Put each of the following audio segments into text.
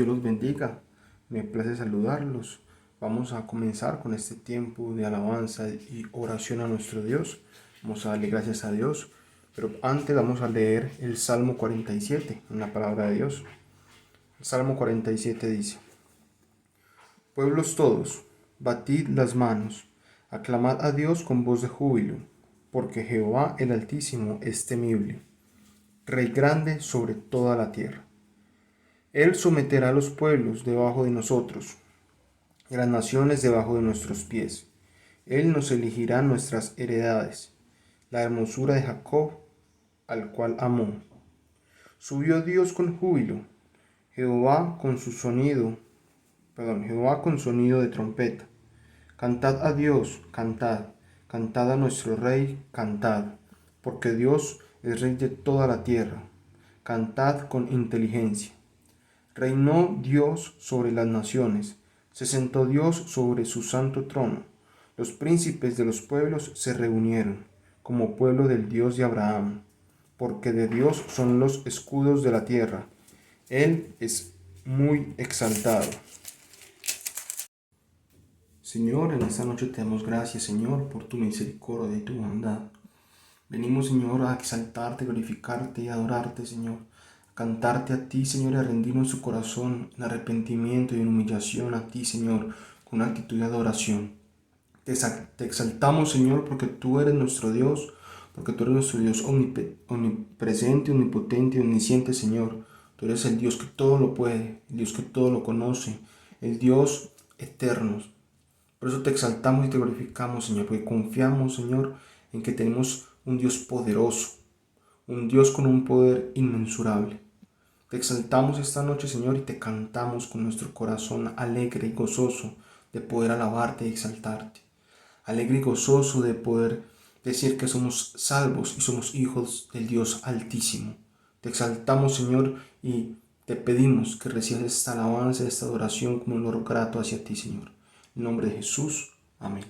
Dios los bendiga. Me place saludarlos. Vamos a comenzar con este tiempo de alabanza y oración a nuestro Dios. Vamos a darle gracias a Dios. Pero antes vamos a leer el Salmo 47 en la palabra de Dios. El Salmo 47 dice: Pueblos todos, batid las manos, aclamad a Dios con voz de júbilo, porque Jehová el Altísimo es temible, Rey grande sobre toda la tierra. Él someterá a los pueblos debajo de nosotros, y las naciones debajo de nuestros pies. Él nos elegirá nuestras heredades, la hermosura de Jacob, al cual amó. Subió Dios con júbilo, Jehová con sonido de trompeta. Cantad a Dios, cantad, cantad a nuestro Rey, cantad, porque Dios es Rey de toda la tierra. Cantad con inteligencia. Reinó Dios sobre las naciones, se sentó Dios sobre su santo trono. Los príncipes de los pueblos se reunieron, como pueblo del Dios de Abraham, porque de Dios son los escudos de la tierra. Él es muy exaltado. Señor, en esta noche te damos gracias, Señor, por tu misericordia y tu bondad. Venimos, Señor, a exaltarte, glorificarte y adorarte, Señor. Cantarte a ti, Señor, y a rendir nuestro corazón en arrepentimiento y en humillación a ti, Señor, con una actitud de adoración. Te exaltamos, Señor, porque tú eres nuestro Dios, porque tú eres nuestro Dios omnipresente, omnipotente y omnisciente, Señor. Tú eres el Dios que todo lo puede, el Dios que todo lo conoce, el Dios eterno. Por eso te exaltamos y te glorificamos, Señor, porque confiamos, Señor, en que tenemos un Dios poderoso, un Dios con un poder inmensurable. Te exaltamos esta noche, Señor, y te cantamos con nuestro corazón alegre y gozoso de poder alabarte y exaltarte. Alegre y gozoso de poder decir que somos salvos y somos hijos del Dios Altísimo. Te exaltamos, Señor, y te pedimos que recibas esta alabanza, esta adoración como un olor grato hacia ti, Señor. En nombre de Jesús. Amén.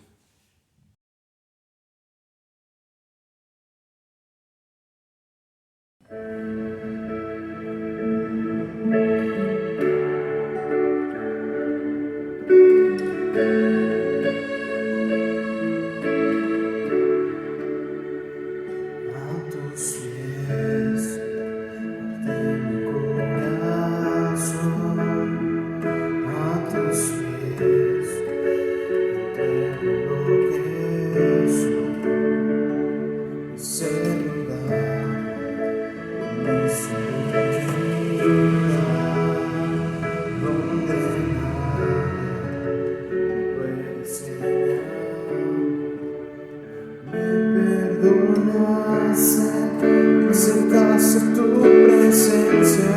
Acercarse a tu presencia,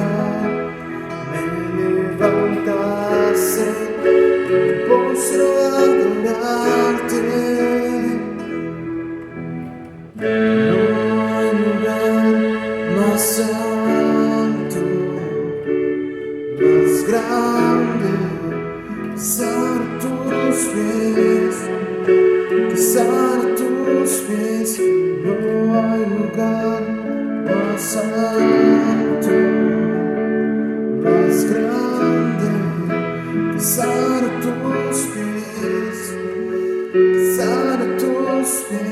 me levantase, postro a adorarte. No hay lugar más alto, más grande, que estar a tus pies, que estar a tus pies. No hay lugar más alto, más grande, que estar a tus pies, que estar a tus pies.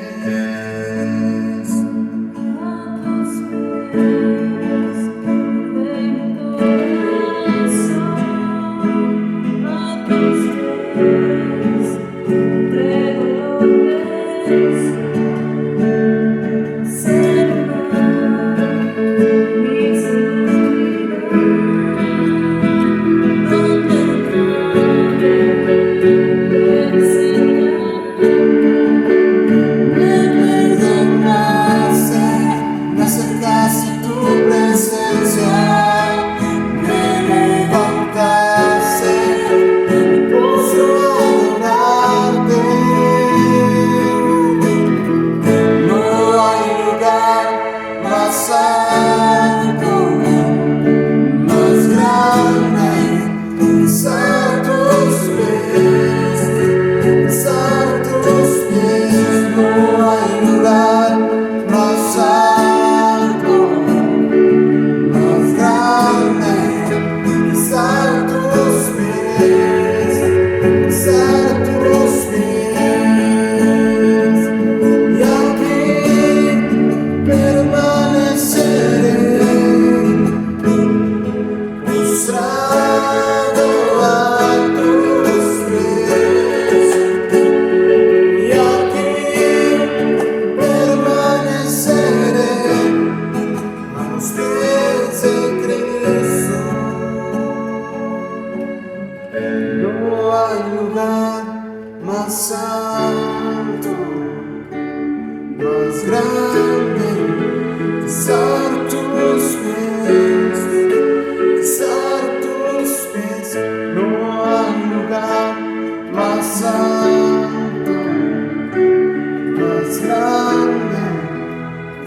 Santo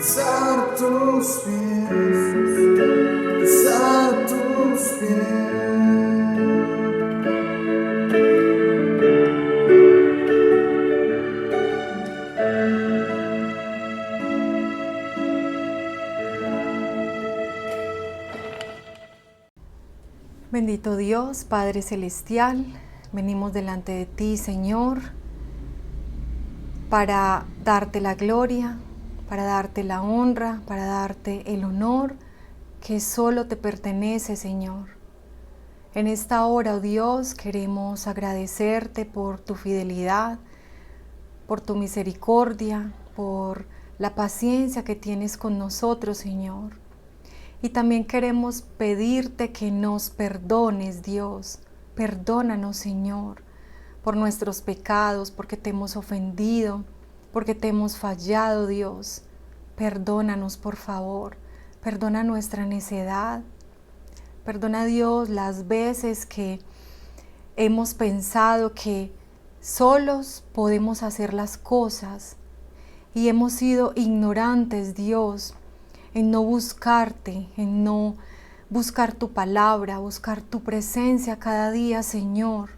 besar tus pies, besar tus pies. Bendito Dios, Padre Celestial, venimos delante de ti, Señor, para darte la gloria, para darte la honra, para darte el honor que solo te pertenece, Señor. En esta hora, oh Dios, queremos agradecerte por tu fidelidad, por tu misericordia, por la paciencia que tienes con nosotros, Señor. Y también queremos pedirte que nos perdones, Dios. Perdónanos, Señor, por nuestros pecados, porque te hemos ofendido, porque te hemos fallado, Dios. Perdónanos, por favor. Perdona nuestra necedad. Perdona, Dios, las veces que hemos pensado que solos podemos hacer las cosas y hemos sido ignorantes, Dios, en no buscarte, en no buscar tu palabra, buscar tu presencia cada día, Señor,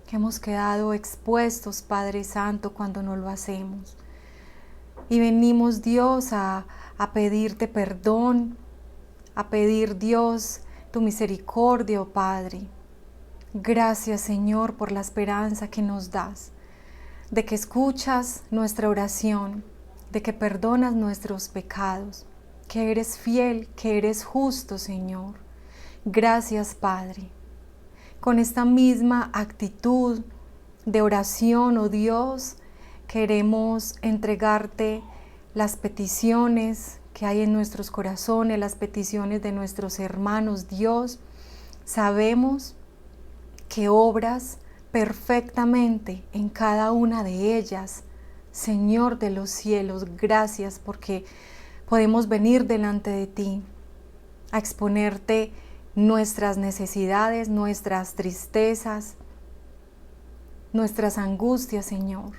que hemos quedado expuestos, Padre Santo, cuando no lo hacemos. Y venimos, Dios, a pedirte perdón, a pedir, Dios, tu misericordia, oh Padre. Gracias, Señor, por la esperanza que nos das, de que escuchas nuestra oración, de que perdonas nuestros pecados, que eres fiel, que eres justo, Señor. Gracias, Padre. Con esta misma actitud de oración, oh Dios, queremos entregarte las peticiones que hay en nuestros corazones, las peticiones de nuestros hermanos, Dios. Sabemos que obras perfectamente en cada una de ellas. Señor de los cielos, gracias porque podemos venir delante de ti a exponerte nuestras necesidades, nuestras tristezas, nuestras angustias, Señor.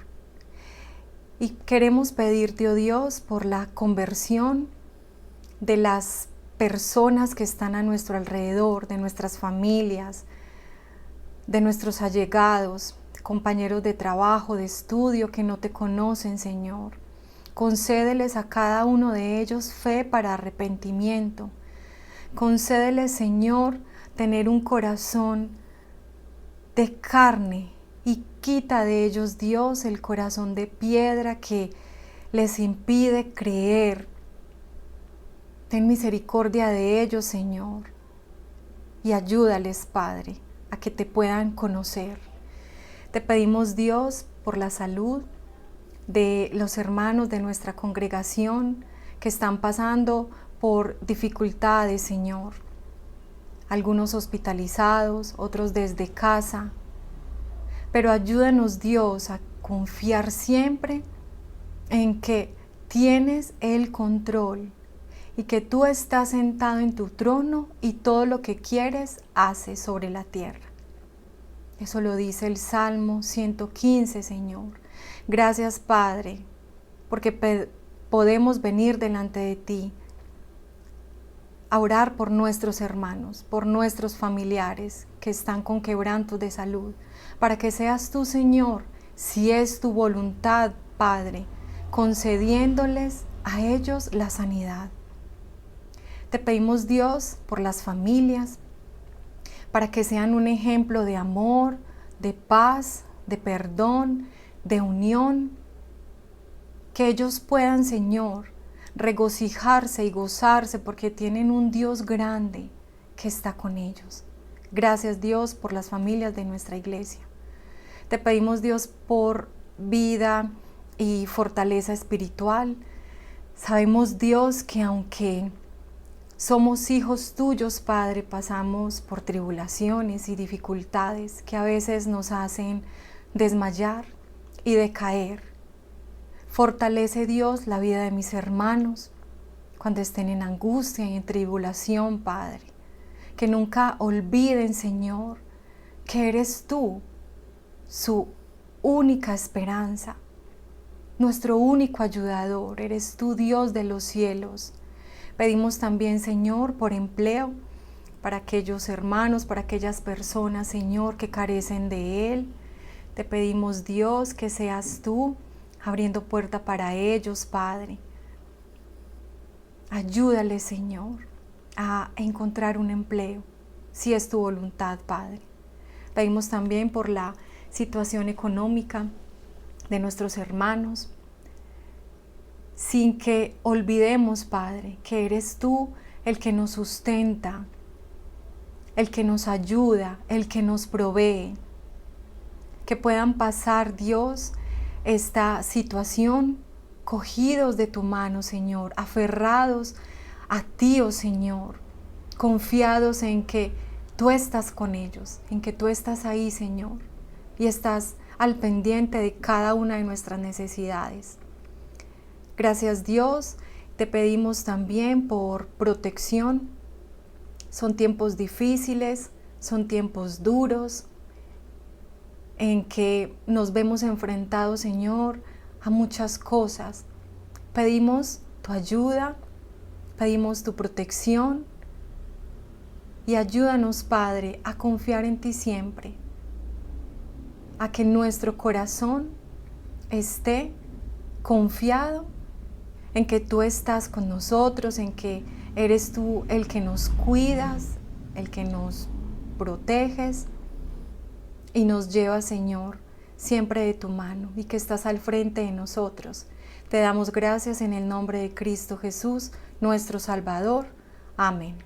Y queremos pedirte, oh Dios, por la conversión de las personas que están a nuestro alrededor, de nuestras familias, de nuestros allegados, compañeros de trabajo, de estudio que no te conocen, Señor. Concédeles a cada uno de ellos fe para arrepentimiento. Concédeles, Señor, tener un corazón de carne y quita de ellos, Dios, el corazón de piedra que les impide creer. Ten misericordia de ellos, Señor, y ayúdales, Padre, a que te puedan conocer. Te pedimos, Dios, por la salud de los hermanos de nuestra congregación que están pasando por dificultades, Señor. Algunos hospitalizados, otros desde casa. Pero ayúdanos, Dios, a confiar siempre en que tienes el control y que tú estás sentado en tu trono y todo lo que quieres haces sobre la tierra. Eso lo dice el Salmo 115, Señor. Gracias, Padre, porque podemos venir delante de ti a orar por nuestros hermanos, por nuestros familiares que están con quebrantos de salud, para que seas tú, Señor, si es tu voluntad, Padre, concediéndoles a ellos la sanidad. Te pedimos, Dios, por las familias, para que sean un ejemplo de amor, de paz, de perdón, de unión, que ellos puedan, Señor, regocijarse y gozarse porque tienen un Dios grande que está con ellos. Gracias, Dios, por las familias de nuestra iglesia. Te pedimos, Dios, por vida y fortaleza espiritual. Sabemos, Dios, que aunque somos hijos tuyos, Padre, pasamos por tribulaciones y dificultades que a veces nos hacen desmayar y decaer. Fortalece, Dios, la vida de mis hermanos cuando estén en angustia y en tribulación, Padre. Que nunca olviden, Señor, que eres tú su única esperanza. nuestro único ayudador, eres tú, Dios de los cielos. Pedimos también, Señor, por empleo para aquellos hermanos, para aquellas personas, Señor, que carecen de él. Te pedimos, Dios, que seas tú abriendo puerta para ellos, Padre. Ayúdales, Señor, a encontrar un empleo, si es tu voluntad, Padre. Pedimos también por la situación económica de nuestros hermanos, sin que olvidemos, Padre, que eres tú el que nos sustenta, el que nos ayuda, el que nos provee. Que puedan pasar, Dios, esta situación cogidos de tu mano, Señor, aferrados a ti, oh Señor, confiados en que tú estás con ellos, en que tú estás ahí, Señor, y estás al pendiente de cada una de nuestras necesidades. Gracias, Dios, te pedimos también por protección. Son tiempos difíciles, son tiempos duros, en que nos vemos enfrentados, Señor, a muchas cosas. Pedimos tu ayuda, pedimos tu protección y ayúdanos, Padre, a confiar en ti siempre, a que nuestro corazón esté confiado en que tú estás con nosotros, en que eres tú el que nos cuidas, el que nos proteges y nos llevas, Señor, siempre de tu mano y que estás al frente de nosotros. Te damos gracias en el nombre de Cristo Jesús, nuestro Salvador. Amén.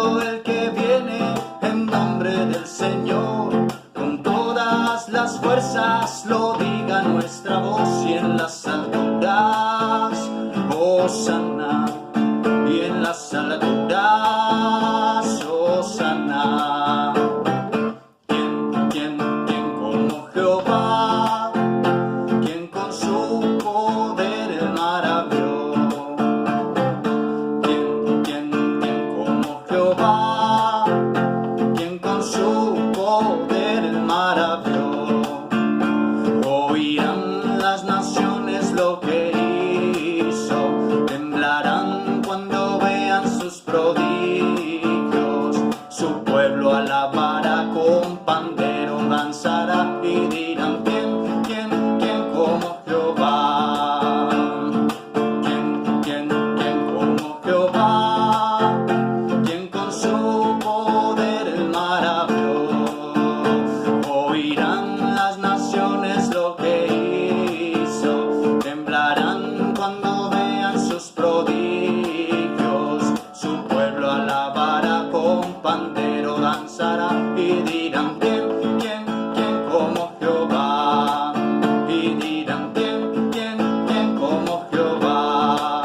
todo el que viene en nombre del Señor. Con todas las fuerzas lo diga nuestra voz y en las alturas, Hosana, y en las alturas, Hosana. ¿Quién como Jehová? ¿Quién con su poder el mar abrió? ¿Quién como Jehová? ¿Quién con su poder el mar abrió? Oirán las naciones lo que hizo, temblarán cuando vean sus prodigios. Su pueblo alabará, con pandero danzará y dirán: ¿Quién como Jehová? ¿Quién como Jehová? ¿Quién con su poder el mar abrió? Oirán las naciones lo que hizo, temblarán cuando vean sus prodigios. Su pueblo alabará, con pandero danzará y dirán: ¿Quién como Jehová? Y dirán: ¿Quién como Jehová?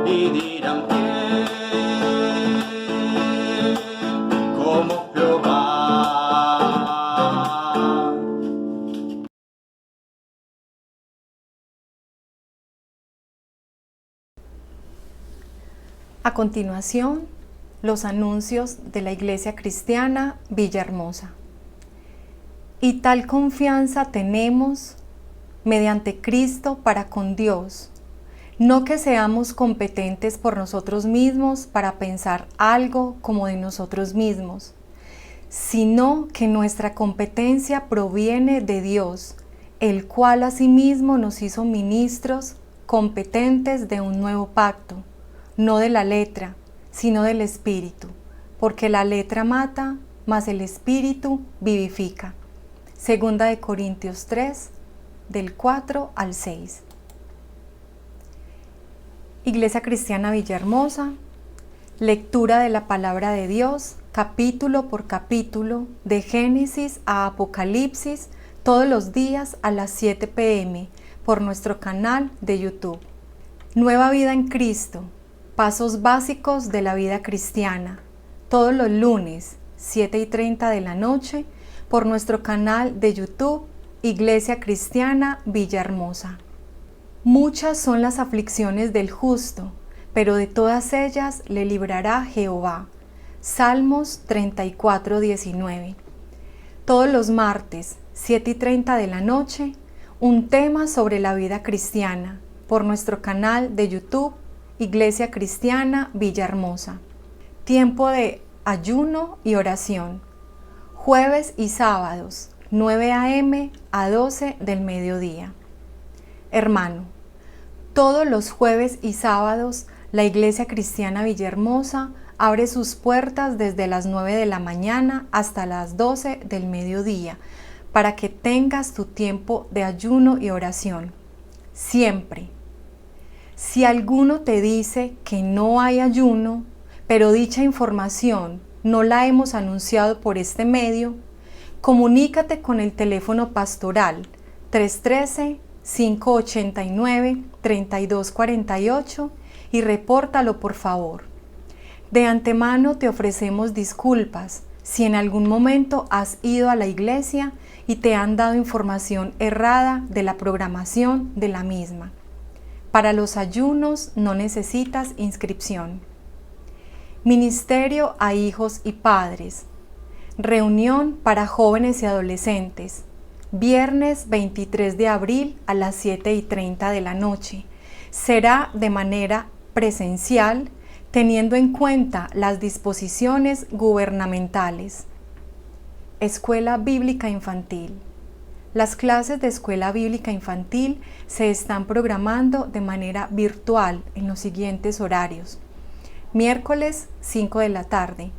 Y dirán: ¿Quién como Jehová? A continuación, los anuncios de la Iglesia Cristiana Villahermosa. Y tal confianza tenemos mediante Cristo para con Dios, no que seamos competentes por nosotros mismos para pensar algo como de nosotros mismos, sino que nuestra competencia proviene de Dios, el cual asimismo nos hizo ministros competentes de un nuevo pacto, no de la letra, sino del Espíritu, porque la letra mata, mas el Espíritu vivifica. Segunda de Corintios 3, del 4 al 6. Iglesia Cristiana Villahermosa, lectura de la Palabra de Dios, capítulo por capítulo, de Génesis a Apocalipsis, todos los días a las 7 p.m. por nuestro canal de YouTube. Nueva vida en Cristo, pasos básicos de la vida cristiana, todos los lunes, 7:30 de la noche, por nuestro canal de YouTube, Iglesia Cristiana Villahermosa. Muchas son las aflicciones del justo, pero de todas ellas le librará Jehová. Salmos 34:19. Todos los martes, 7:30 de la noche, un tema sobre la vida cristiana, por nuestro canal de YouTube, Iglesia Cristiana Villahermosa. Tiempo de ayuno y oración. Jueves y sábados, 9 a.m. a 12 del mediodía. Hermano, todos los jueves y sábados la Iglesia Cristiana Villahermosa abre sus puertas desde las 9 de la mañana hasta las 12 del mediodía para que tengas tu tiempo de ayuno y oración. Siempre. Si alguno te dice que no hay ayuno, pero dicha información no la hemos anunciado por este medio, comunícate con el teléfono pastoral 313-589-3248 y repórtalo por favor. De antemano te ofrecemos disculpas si en algún momento has ido a la iglesia y te han dado información errada de la programación de la misma. Para los ayunos no necesitas inscripción. Ministerio a hijos y padres. Reunión para jóvenes y adolescentes. Viernes 23 de abril a las 7:30 de la noche. Será de manera presencial, teniendo en cuenta las disposiciones gubernamentales. Escuela Bíblica Infantil. Las clases de Escuela Bíblica Infantil se están programando de manera virtual en los siguientes horarios. Miércoles 5 de la tarde,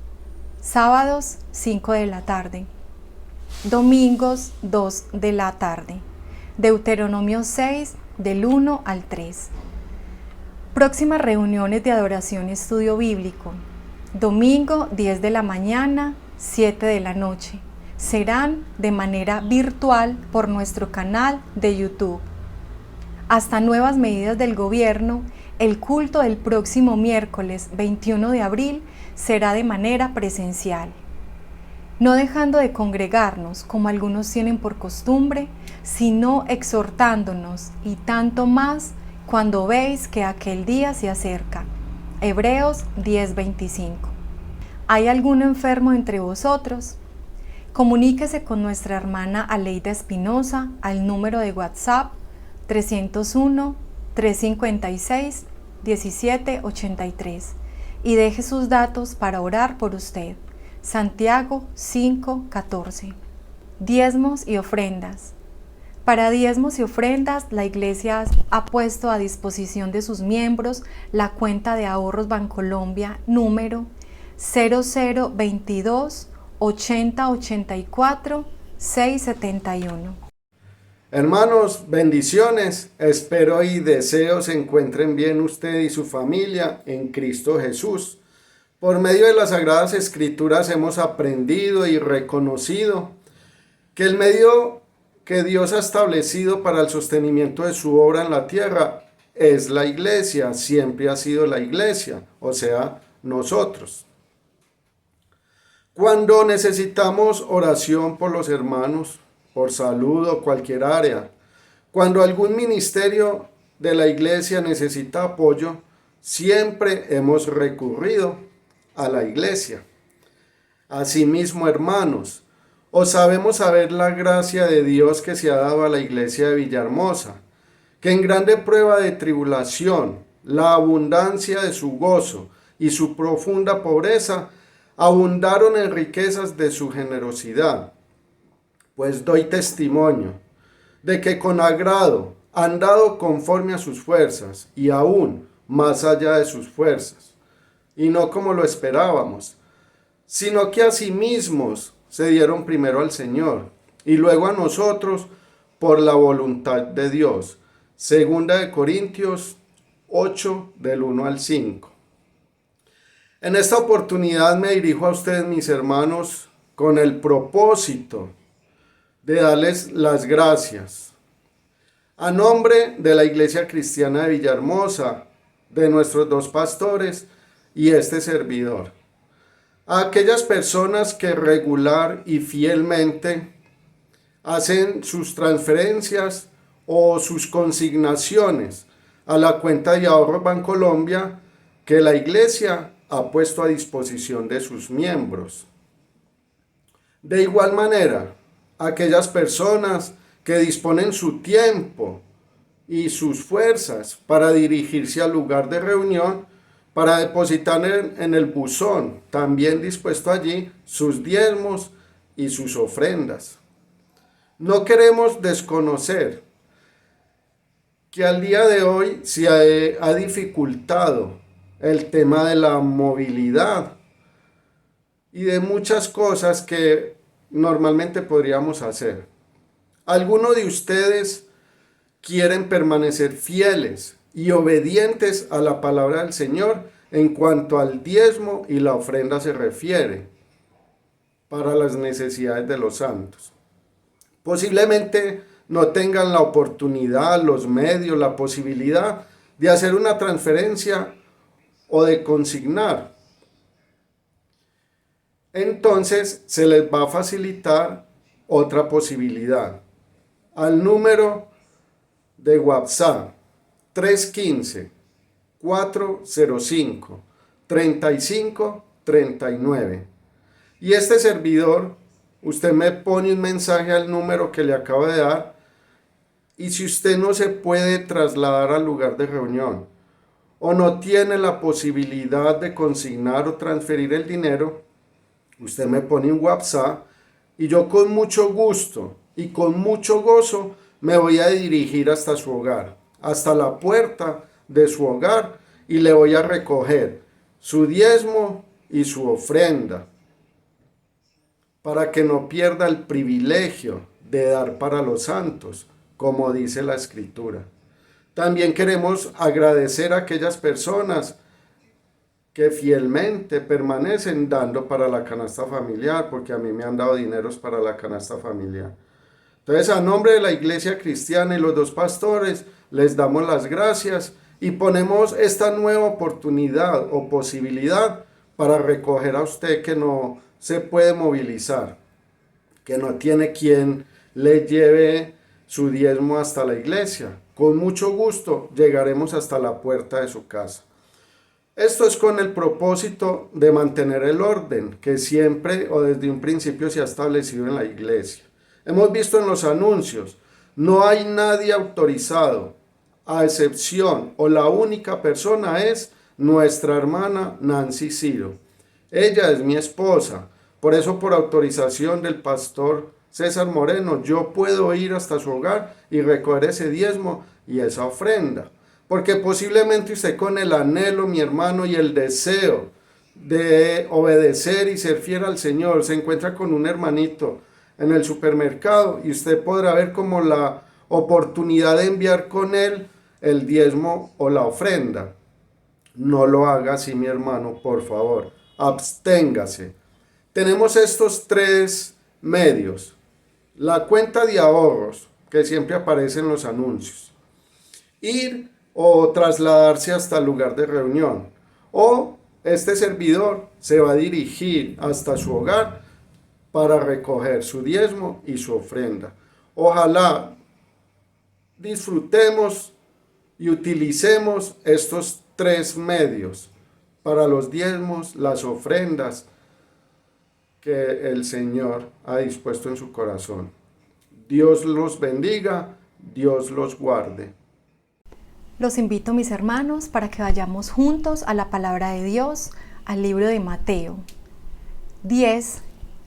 sábados 5 de la tarde, domingos 2 de la tarde, Deuteronomio 6 del 1 al 3. Próximas reuniones de adoración y estudio bíblico. Domingo 10 de la mañana, 7 de la noche. Serán de manera virtual por nuestro canal de YouTube. Hasta nuevas medidas del gobierno, el culto del próximo miércoles 21 de abril será de manera presencial. No dejando de congregarnos como algunos tienen por costumbre, sino exhortándonos, y tanto más cuando veis que aquel día se acerca. Hebreos 10:25. ¿Hay algún enfermo entre vosotros? Comuníquese con nuestra hermana Aleida Espinosa al número de WhatsApp 301-356-1783 y deje sus datos para orar por usted. Santiago 5:14. Diezmos y ofrendas. Para diezmos y ofrendas, la Iglesia ha puesto a disposición de sus miembros la cuenta de ahorros Bancolombia número 0022 8084 671. Hermanos, bendiciones. Espero y deseo se encuentren bien usted y su familia en Cristo Jesús. Por medio de las Sagradas Escrituras hemos aprendido y reconocido que el medio que Dios ha establecido para el sostenimiento de su obra en la tierra es la iglesia, siempre ha sido la iglesia, o sea, nosotros. Cuando necesitamos oración por los hermanos, por salud o cualquier área, cuando algún ministerio de la iglesia necesita apoyo, siempre hemos recurrido a la iglesia. Asimismo, hermanos, os sabemos saber la gracia de Dios que se ha dado a la iglesia de Villahermosa, que en grande prueba de tribulación, la abundancia de su gozo y su profunda pobreza abundaron en riquezas de su generosidad. Pues doy testimonio de que con agrado han dado conforme a sus fuerzas y aún más allá de sus fuerzas, y no como lo esperábamos, sino que a sí mismos se dieron primero al Señor y luego a nosotros por la voluntad de Dios. Segunda de Corintios 8 del 1 al 5. En esta oportunidad me dirijo a ustedes, mis hermanos, con el propósito de darles las gracias a nombre de la Iglesia Cristiana de Villahermosa, de nuestros dos pastores y este servidor, a aquellas personas que regular y fielmente hacen sus transferencias o sus consignaciones a la cuenta de ahorro Bancolombia que la Iglesia ha puesto a disposición de sus miembros. De igual manera, aquellas personas que disponen su tiempo y sus fuerzas para dirigirse al lugar de reunión, para depositar en el buzón, también dispuesto allí, sus diezmos y sus ofrendas. No queremos desconocer que al día de hoy se ha dificultado el tema de la movilidad y de muchas cosas que normalmente podríamos hacer. Algunos de ustedes quieren permanecer fieles y obedientes a la palabra del Señor en cuanto al diezmo y la ofrenda se refiere para las necesidades de los santos. Posiblemente no tengan la oportunidad, los medios, la posibilidad de hacer una transferencia o de consignar. Entonces se les va a facilitar otra posibilidad. Al número de WhatsApp 315-405-3539. Y este servidor, usted me pone un mensaje al número que le acabo de dar, y si usted no se puede trasladar al lugar de reunión o no tiene la posibilidad de consignar o transferir el dinero, usted me pone un WhatsApp y yo con mucho gusto y con mucho gozo me voy a dirigir hasta su hogar, hasta la puerta de su hogar, y le voy a recoger su diezmo y su ofrenda para que no pierda el privilegio de dar para los santos, como dice la Escritura. También queremos agradecer a aquellas personas que fielmente permanecen dando para la canasta familiar, porque a mí me han dado dineros para la canasta familiar. Entonces, a nombre de la Iglesia Cristiana y los dos pastores, les damos las gracias y ponemos esta nueva oportunidad o posibilidad para recoger a usted que no se puede movilizar, que no tiene quien le lleve su diezmo hasta la iglesia. Con mucho gusto llegaremos hasta la puerta de su casa. Esto es con el propósito de mantener el orden que siempre o desde un principio se ha establecido en la iglesia. Hemos visto en los anuncios, no hay nadie autorizado, a excepción o la única persona es nuestra hermana Nancy Ciro. Ella es mi esposa, por eso por autorización del pastor César Moreno, yo puedo ir hasta su hogar y recoger ese diezmo y esa ofrenda. Porque posiblemente usted con el anhelo, mi hermano, y el deseo de obedecer y ser fiel al Señor, se encuentra con un hermanito en el supermercado y usted podrá ver como la oportunidad de enviar con él el diezmo o la ofrenda. No lo haga así, mi hermano, por favor. Absténgase. Tenemos estos tres medios. La cuenta de ahorros, que siempre aparece en los anuncios. Ir o trasladarse hasta el lugar de reunión. O este servidor se va a dirigir hasta su hogar para recoger su diezmo y su ofrenda. Ojalá disfrutemos y utilicemos estos tres medios para los diezmos, las ofrendas que el Señor ha dispuesto en su corazón. Dios los bendiga, Dios los guarde. Los invito, mis hermanos, para que vayamos juntos a la palabra de Dios, al libro de Mateo 10,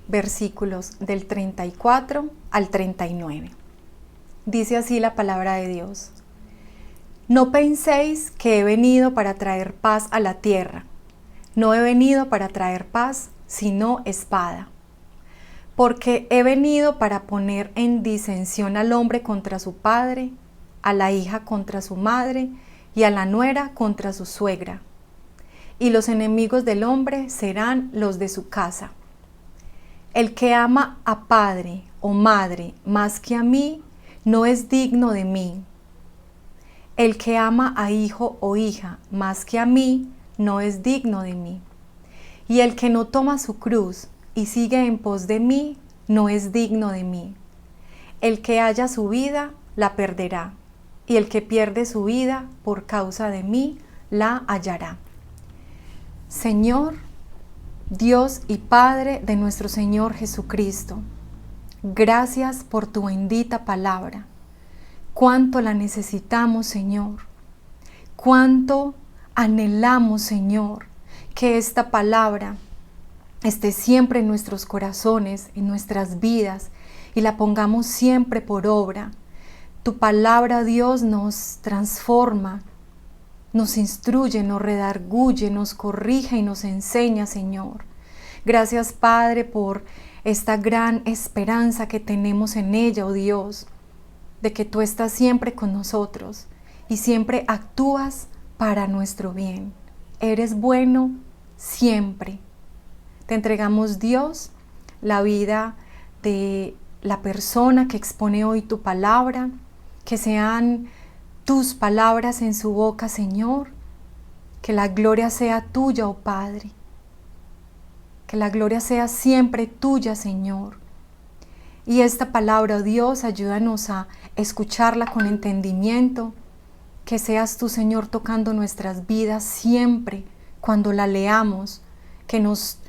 versículos del 34 al 39. Dice así la palabra de Dios: No penséis que he venido para traer paz a la tierra. No he venido para traer paz, sino espada. Porque he venido para poner en disensión al hombre contra su padre, a la hija contra su madre, y a la nuera contra su suegra. Y los enemigos del hombre serán los de su casa. El que ama a padre o madre más que a mí, no es digno de mí. El que ama a hijo o hija más que a mí, no es digno de mí. Y el que no toma su cruz y sigue en pos de mí, no es digno de mí. El que haya su vida, la perderá, y el que pierde su vida por causa de mí, la hallará. Señor, Dios y Padre de nuestro Señor Jesucristo, gracias por tu bendita palabra. Cuánto la necesitamos, Señor. Cuánto anhelamos, Señor, que esta palabra esté siempre en nuestros corazones, en nuestras vidas, y la pongamos siempre por obra. Tu palabra, Dios, nos transforma, nos instruye, nos redarguye, nos corrige y nos enseña, Señor. Gracias, Padre, por esta gran esperanza que tenemos en ella, oh Dios, de que tú estás siempre con nosotros y siempre actúas para nuestro bien. Eres bueno siempre. Te entregamos, Dios, la vida de la persona que expone hoy tu palabra, que sean tus palabras en su boca, Señor, que la gloria sea tuya, oh Padre, que la gloria sea siempre tuya, Señor. Y esta palabra, oh Dios, ayúdanos a escucharla con entendimiento, que seas tú, Señor, tocando nuestras vidas siempre cuando la leamos, que nos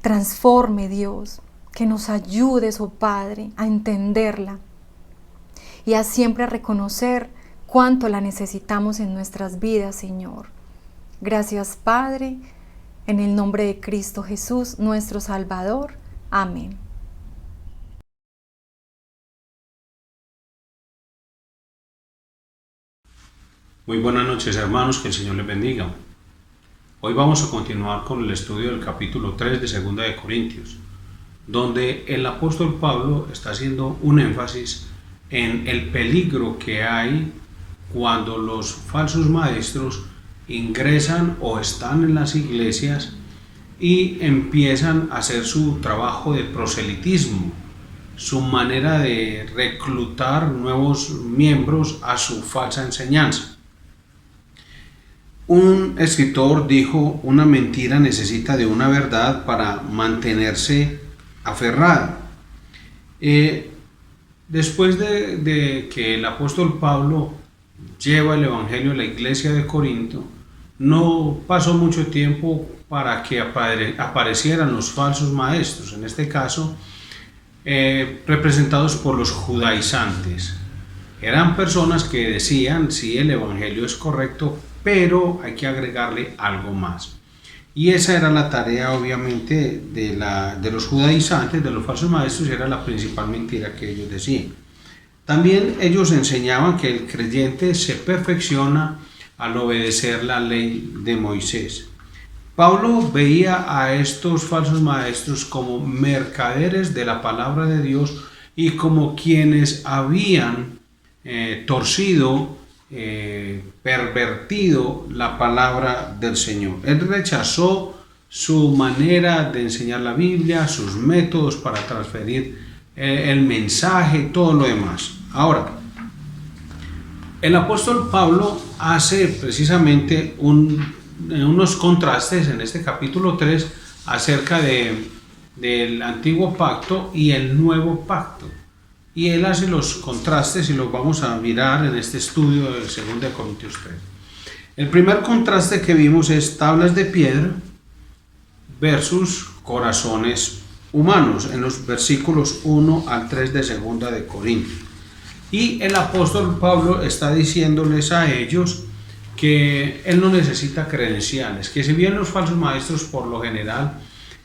transforme, Dios, que nos ayudes, oh Padre, a entenderla y a siempre reconocer cuánto la necesitamos en nuestras vidas, Señor. Gracias, Padre, en el nombre de Cristo Jesús, nuestro Salvador. Amén. Muy buenas noches, hermanos, que el Señor les bendiga. Hoy vamos a continuar con el estudio del capítulo 3 de 2 de Corintios, donde el apóstol Pablo está haciendo un énfasis en el peligro que hay cuando los falsos maestros ingresan o están en las iglesias y empiezan a hacer su trabajo de proselitismo, su manera de reclutar nuevos miembros a su falsa enseñanza. Un escritor dijo: una mentira necesita de una verdad para mantenerse aferrada. Después de que el apóstol Pablo lleva el evangelio a la iglesia de Corinto, no pasó mucho tiempo para que aparecieran los falsos maestros, en este caso representados por los judaizantes. Eran personas que decían: sí, el evangelio es correcto, pero hay que agregarle algo más. Y esa era la tarea, obviamente, de los judaizantes, de los falsos maestros, y era la principal mentira que ellos decían. También ellos enseñaban que el creyente se perfecciona al obedecer la ley de Moisés. Pablo veía a estos falsos maestros como mercaderes de la palabra de Dios y como quienes habían torcido, pervertido la palabra del Señor. Él rechazó su manera de enseñar la Biblia, sus métodos para transferir el mensaje, todo lo demás. Ahora, el apóstol Pablo hace precisamente unos contrastes en este capítulo 3 acerca del antiguo pacto y el nuevo pacto. Y él hace los contrastes y los vamos a mirar en este estudio de 2 Corintios 3. El primer contraste que vimos es tablas de piedra versus corazones humanos, en los versículos 1 al 3 de 2 de Corintios. Y el apóstol Pablo está diciéndoles a ellos que él no necesita credenciales, que si bien los falsos maestros por lo general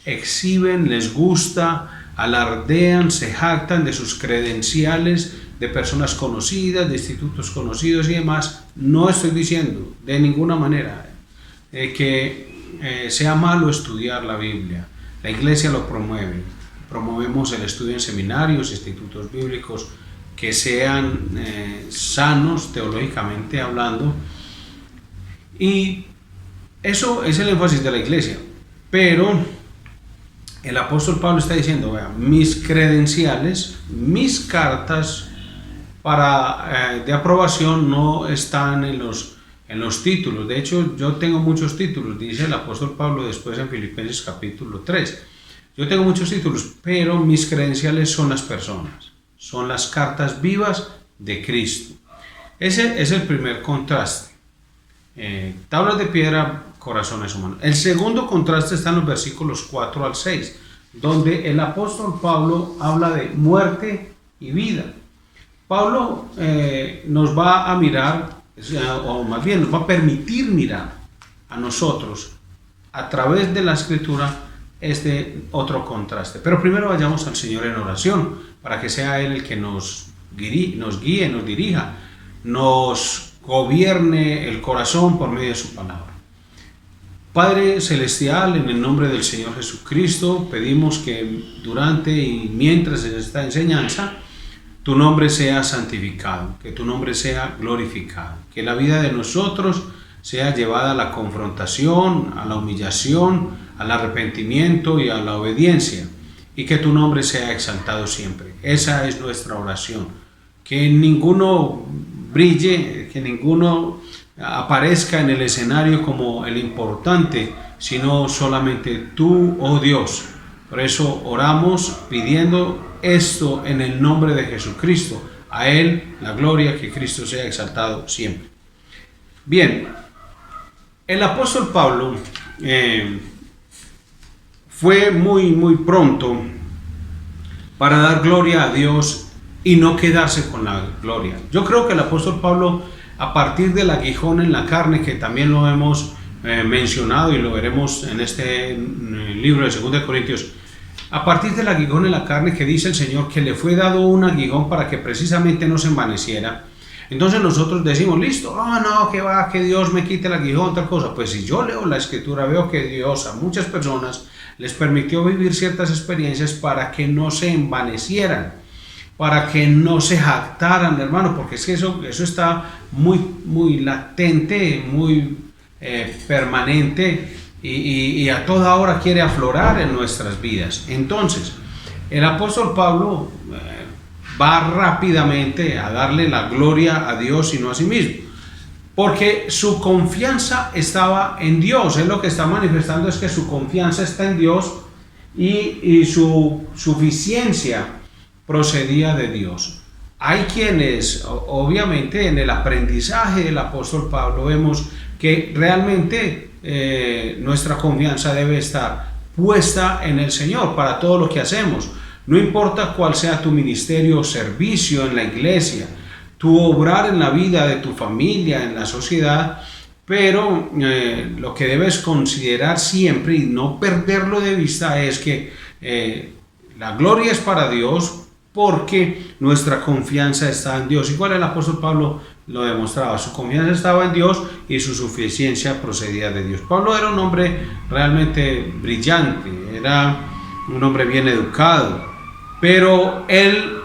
exhiben, les gusta, alardean, se jactan de sus credenciales, de personas conocidas, de institutos conocidos y demás, no estoy diciendo de ninguna manera que sea malo estudiar la Biblia. La iglesia lo promueve. Promovemos el estudio en seminarios, institutos bíblicos que sean sanos teológicamente hablando, y eso es el énfasis de la iglesia. Pero el apóstol Pablo está diciendo: vea, mis credenciales, mis cartas de aprobación no están en los títulos. De hecho, yo tengo muchos títulos, dice el apóstol Pablo después en Filipenses capítulo 3. Yo tengo muchos títulos, pero mis credenciales son las personas, son las cartas vivas de Cristo. Ese es el primer contraste. Tablas de piedra, corazones humanos. El segundo contraste está en los versículos 4 al 6, donde el apóstol Pablo habla de muerte y vida. Pablo nos va a mirar, o más bien nos va a permitir mirar a nosotros a través de la escritura este otro contraste. Pero primero vayamos al Señor en oración para que sea Él el que nos guíe, nos dirija, nos gobierne el corazón por medio de su palabra. Padre celestial, en el nombre del Señor Jesucristo, pedimos que durante y mientras en esta enseñanza tu nombre sea santificado, que tu nombre sea glorificado, que la vida de nosotros sea llevada a la confrontación, a la humillación, al arrepentimiento y a la obediencia, y que tu nombre sea exaltado siempre. Esa es nuestra oración, que ninguno brille, que ninguno aparezca en el escenario como el importante, sino solamente tú, oh Dios. Por eso oramos pidiendo esto en el nombre de Jesucristo. A Él la gloria, que Cristo sea exaltado siempre. Bien, el apóstol Pablo fue muy pronto para dar gloria a Dios y no quedarse con la gloria. Yo creo que el apóstol Pablo, a partir del aguijón en la carne, que también lo hemos mencionado y lo veremos en este libro de 2 Corintios, a partir del aguijón en la carne, que dice el Señor que le fue dado un aguijón para que precisamente no se envaneciera. Entonces nosotros decimos: listo, no, que va, que Dios me quite el aguijón, tal cosa. Pues si yo leo la escritura, veo que Dios a muchas personas les permitió vivir ciertas experiencias para que no se envanecieran, para que no se jactaran, hermano, porque es que eso está muy latente, muy permanente y a toda hora quiere aflorar en nuestras vidas. Entonces, el apóstol Pablo va rápidamente a darle la gloria a Dios y no a sí mismo, porque su confianza estaba en Dios. Él lo que está manifestando es que su confianza está en Dios y su suficiencia procedía de Dios. Hay quienes, obviamente, en el aprendizaje del apóstol Pablo vemos que realmente nuestra confianza debe estar puesta en el Señor para todo lo que hacemos. No importa cuál sea tu ministerio o servicio en la iglesia, tu obrar en la vida de tu familia, en la sociedad, pero lo que debes considerar siempre y no perderlo de vista es que la gloria es para Dios, porque nuestra confianza está en Dios. Igual el apóstol Pablo lo demostraba, su confianza estaba en Dios y su suficiencia procedía de Dios. Pablo era un hombre realmente brillante, era un hombre bien educado, pero él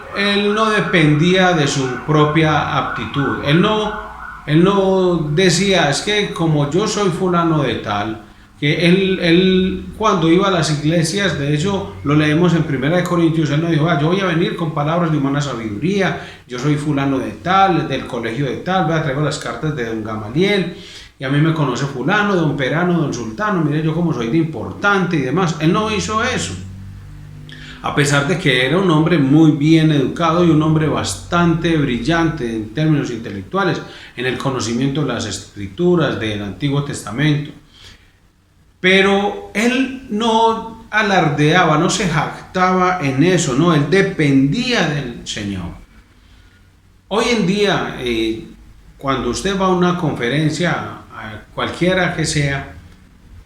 no dependía de su propia aptitud. Él no decía, es que como yo soy fulano de tal, que él cuando iba a las iglesias, de hecho lo leemos en 1 Corintios, él no dijo, yo voy a venir con palabras de humana sabiduría, yo soy fulano de tal, del colegio de tal, voy a traer las cartas de don Gamaliel, y a mí me conoce fulano, don Perano, don Sultano, mire yo como soy de importante y demás. Él no hizo eso, a pesar de que era un hombre muy bien educado y un hombre bastante brillante en términos intelectuales, en el conocimiento de las escrituras del Antiguo Testamento. Pero él no alardeaba, no se jactaba en eso, no, él dependía del Señor. Hoy en día, cuando usted va a una conferencia, cualquiera que sea,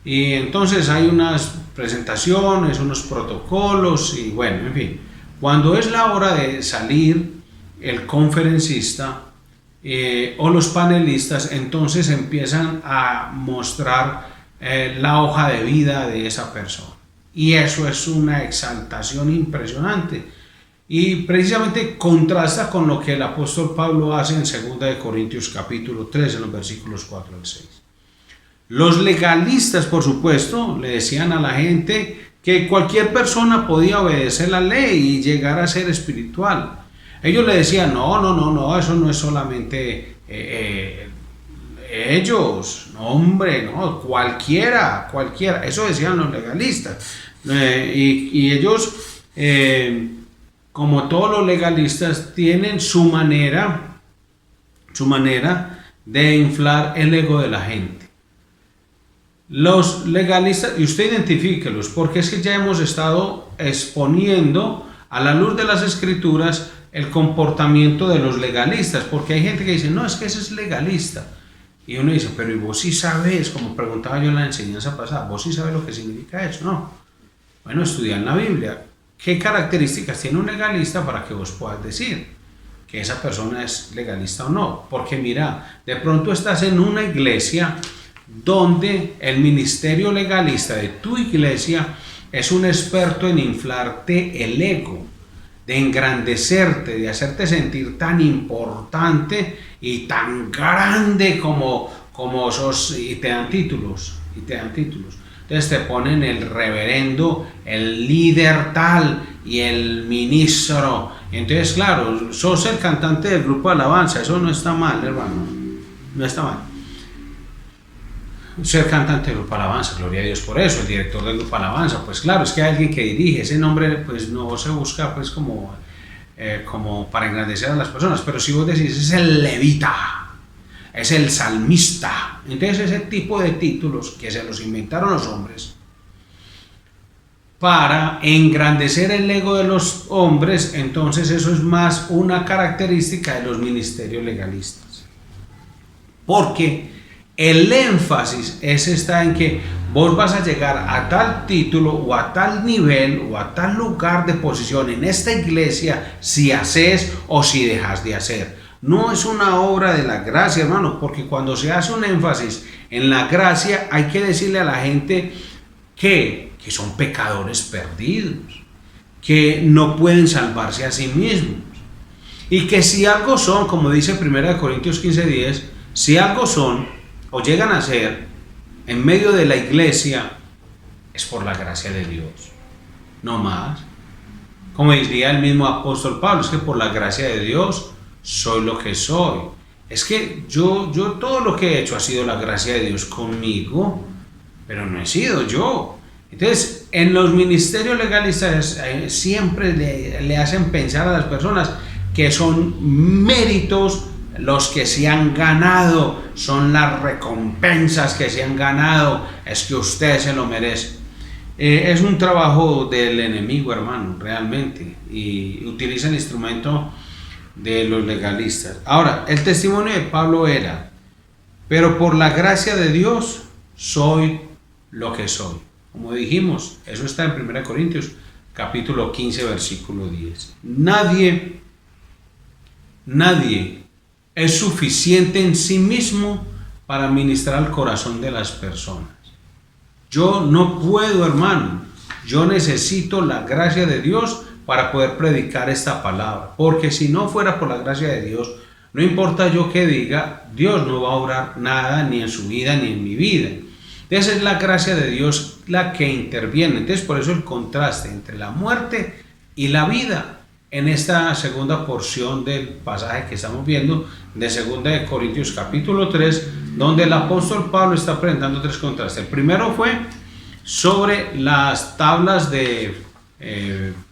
y entonces hay unas presentaciones, unos protocolos, y bueno, en fin, cuando es la hora de salir, el conferencista o los panelistas, entonces empiezan a mostrar la hoja de vida de esa persona, y eso es una exaltación impresionante y precisamente contrasta con lo que el apóstol Pablo hace en 2 Corintios capítulo 3 en los versículos 4 al 6. Los legalistas, por supuesto, le decían a la gente que cualquier persona podía obedecer la ley y llegar a ser espiritual. Ellos le decían, no, eso no es solamente ellos, no, hombre, no, cualquiera, eso decían los legalistas. Y ellos, como todos los legalistas, tienen su manera de inflar el ego de la gente. Los legalistas, y usted identifíquelos, porque es que ya hemos estado exponiendo a la luz de las escrituras el comportamiento de los legalistas, porque hay gente que dice, no, es que ese es legalista. Y uno dice, pero ¿y vos sí sabes? Como preguntaba yo en la enseñanza pasada, ¿vos sí sabes lo que significa eso? No. Bueno, estudiar la Biblia. ¿Qué características tiene un legalista para que vos puedas decir que esa persona es legalista o no? Porque mira, de pronto estás en una iglesia donde el ministerio legalista de tu iglesia es un experto en inflarte el ego, de engrandecerte, de hacerte sentir tan importante y tan grande como sos, y te dan títulos. Entonces te ponen el reverendo, el líder tal y el ministro. Entonces, claro, sos el cantante del grupo de alabanza, eso no está mal, hermano, no está mal. Ser cantante del grupo alabanza, gloria a Dios por eso, el director del grupo alabanza, pues claro, es que hay alguien que dirige, ese nombre pues no se busca pues como para engrandecer a las personas, pero si vos decís es el levita, es el salmista, entonces ese tipo de títulos que se los inventaron los hombres para engrandecer el ego de los hombres, entonces eso es más una característica de los ministerios legalistas, porque el énfasis está en que vos vas a llegar a tal título o a tal nivel o a tal lugar de posición en esta iglesia si haces o si dejas de hacer. No es una obra de la gracia, hermano, porque cuando se hace un énfasis en la gracia hay que decirle a la gente que son pecadores perdidos, que no pueden salvarse a sí mismos y que si algo son, como dice 1 Corintios 15:10, si algo son o llegan a ser, en medio de la iglesia, es por la gracia de Dios, no más. Como diría el mismo apóstol Pablo, es que por la gracia de Dios soy lo que soy. Es que yo todo lo que he hecho ha sido la gracia de Dios conmigo, pero no he sido yo. Entonces, en los ministerios legalistas siempre le hacen pensar a las personas que son méritos los que se han ganado, son las recompensas que se han ganado, es que usted se lo merece. Es un trabajo del enemigo, hermano, realmente, y utiliza el instrumento de los legalistas. Ahora, el testimonio de Pablo era: pero por la gracia de Dios soy lo que soy. Como dijimos, eso está en 1 Corintios capítulo 15 versículo 10. Nadie es suficiente en sí mismo para ministrar al corazón de las personas. Yo no puedo, hermano, yo necesito la gracia de Dios para poder predicar esta palabra, porque si no fuera por la gracia de Dios, no importa yo qué diga, Dios no va a obrar nada ni en su vida ni en mi vida. Entonces es la gracia de Dios la que interviene. Entonces por eso el contraste entre la muerte y la vida en esta segunda porción del pasaje que estamos viendo de 2 Corintios capítulo 3, donde el apóstol Pablo está presentando tres contrastes. El primero fue sobre las tablas de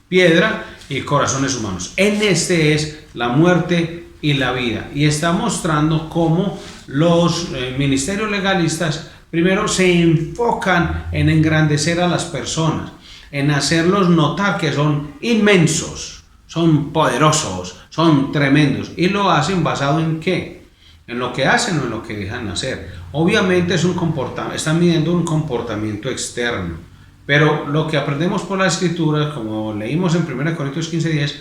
piedra y corazones humanos. En este es la muerte y la vida, y está mostrando cómo los ministerios legalistas primero se enfocan en engrandecer a las personas, en hacerlos notar que son inmensos, son poderosos, son tremendos, y lo hacen basado en ¿qué? En lo que hacen o en lo que dejan hacer. Obviamente es un comportamiento, están midiendo un comportamiento externo, pero lo que aprendemos por la escritura, como leímos en 1 Corintios 15:10,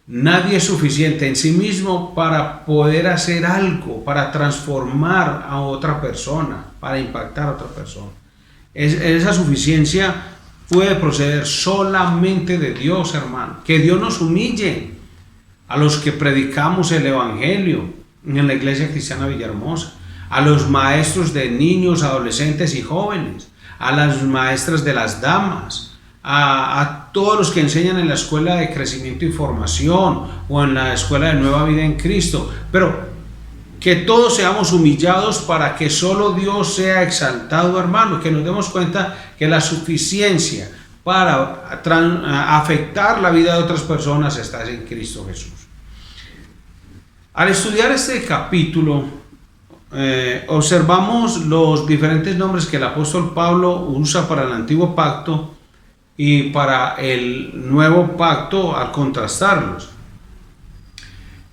nadie es suficiente en sí mismo para poder hacer algo, para transformar a otra persona, para impactar a otra persona. Esa suficiencia puede proceder solamente de Dios, hermano. Que Dios nos humille a los que predicamos el Evangelio en la Iglesia Cristiana Villahermosa, a los maestros de niños, adolescentes y jóvenes, a las maestras de las damas, a todos los que enseñan en la escuela de crecimiento y formación o en la escuela de nueva vida en Cristo, pero que todos seamos humillados para que solo Dios sea exaltado, hermano, que nos demos cuenta que la suficiencia para afectar la vida de otras personas está en Cristo Jesús. Al estudiar este capítulo, observamos los diferentes nombres que el apóstol Pablo usa para el antiguo pacto y para el nuevo pacto al contrastarlos.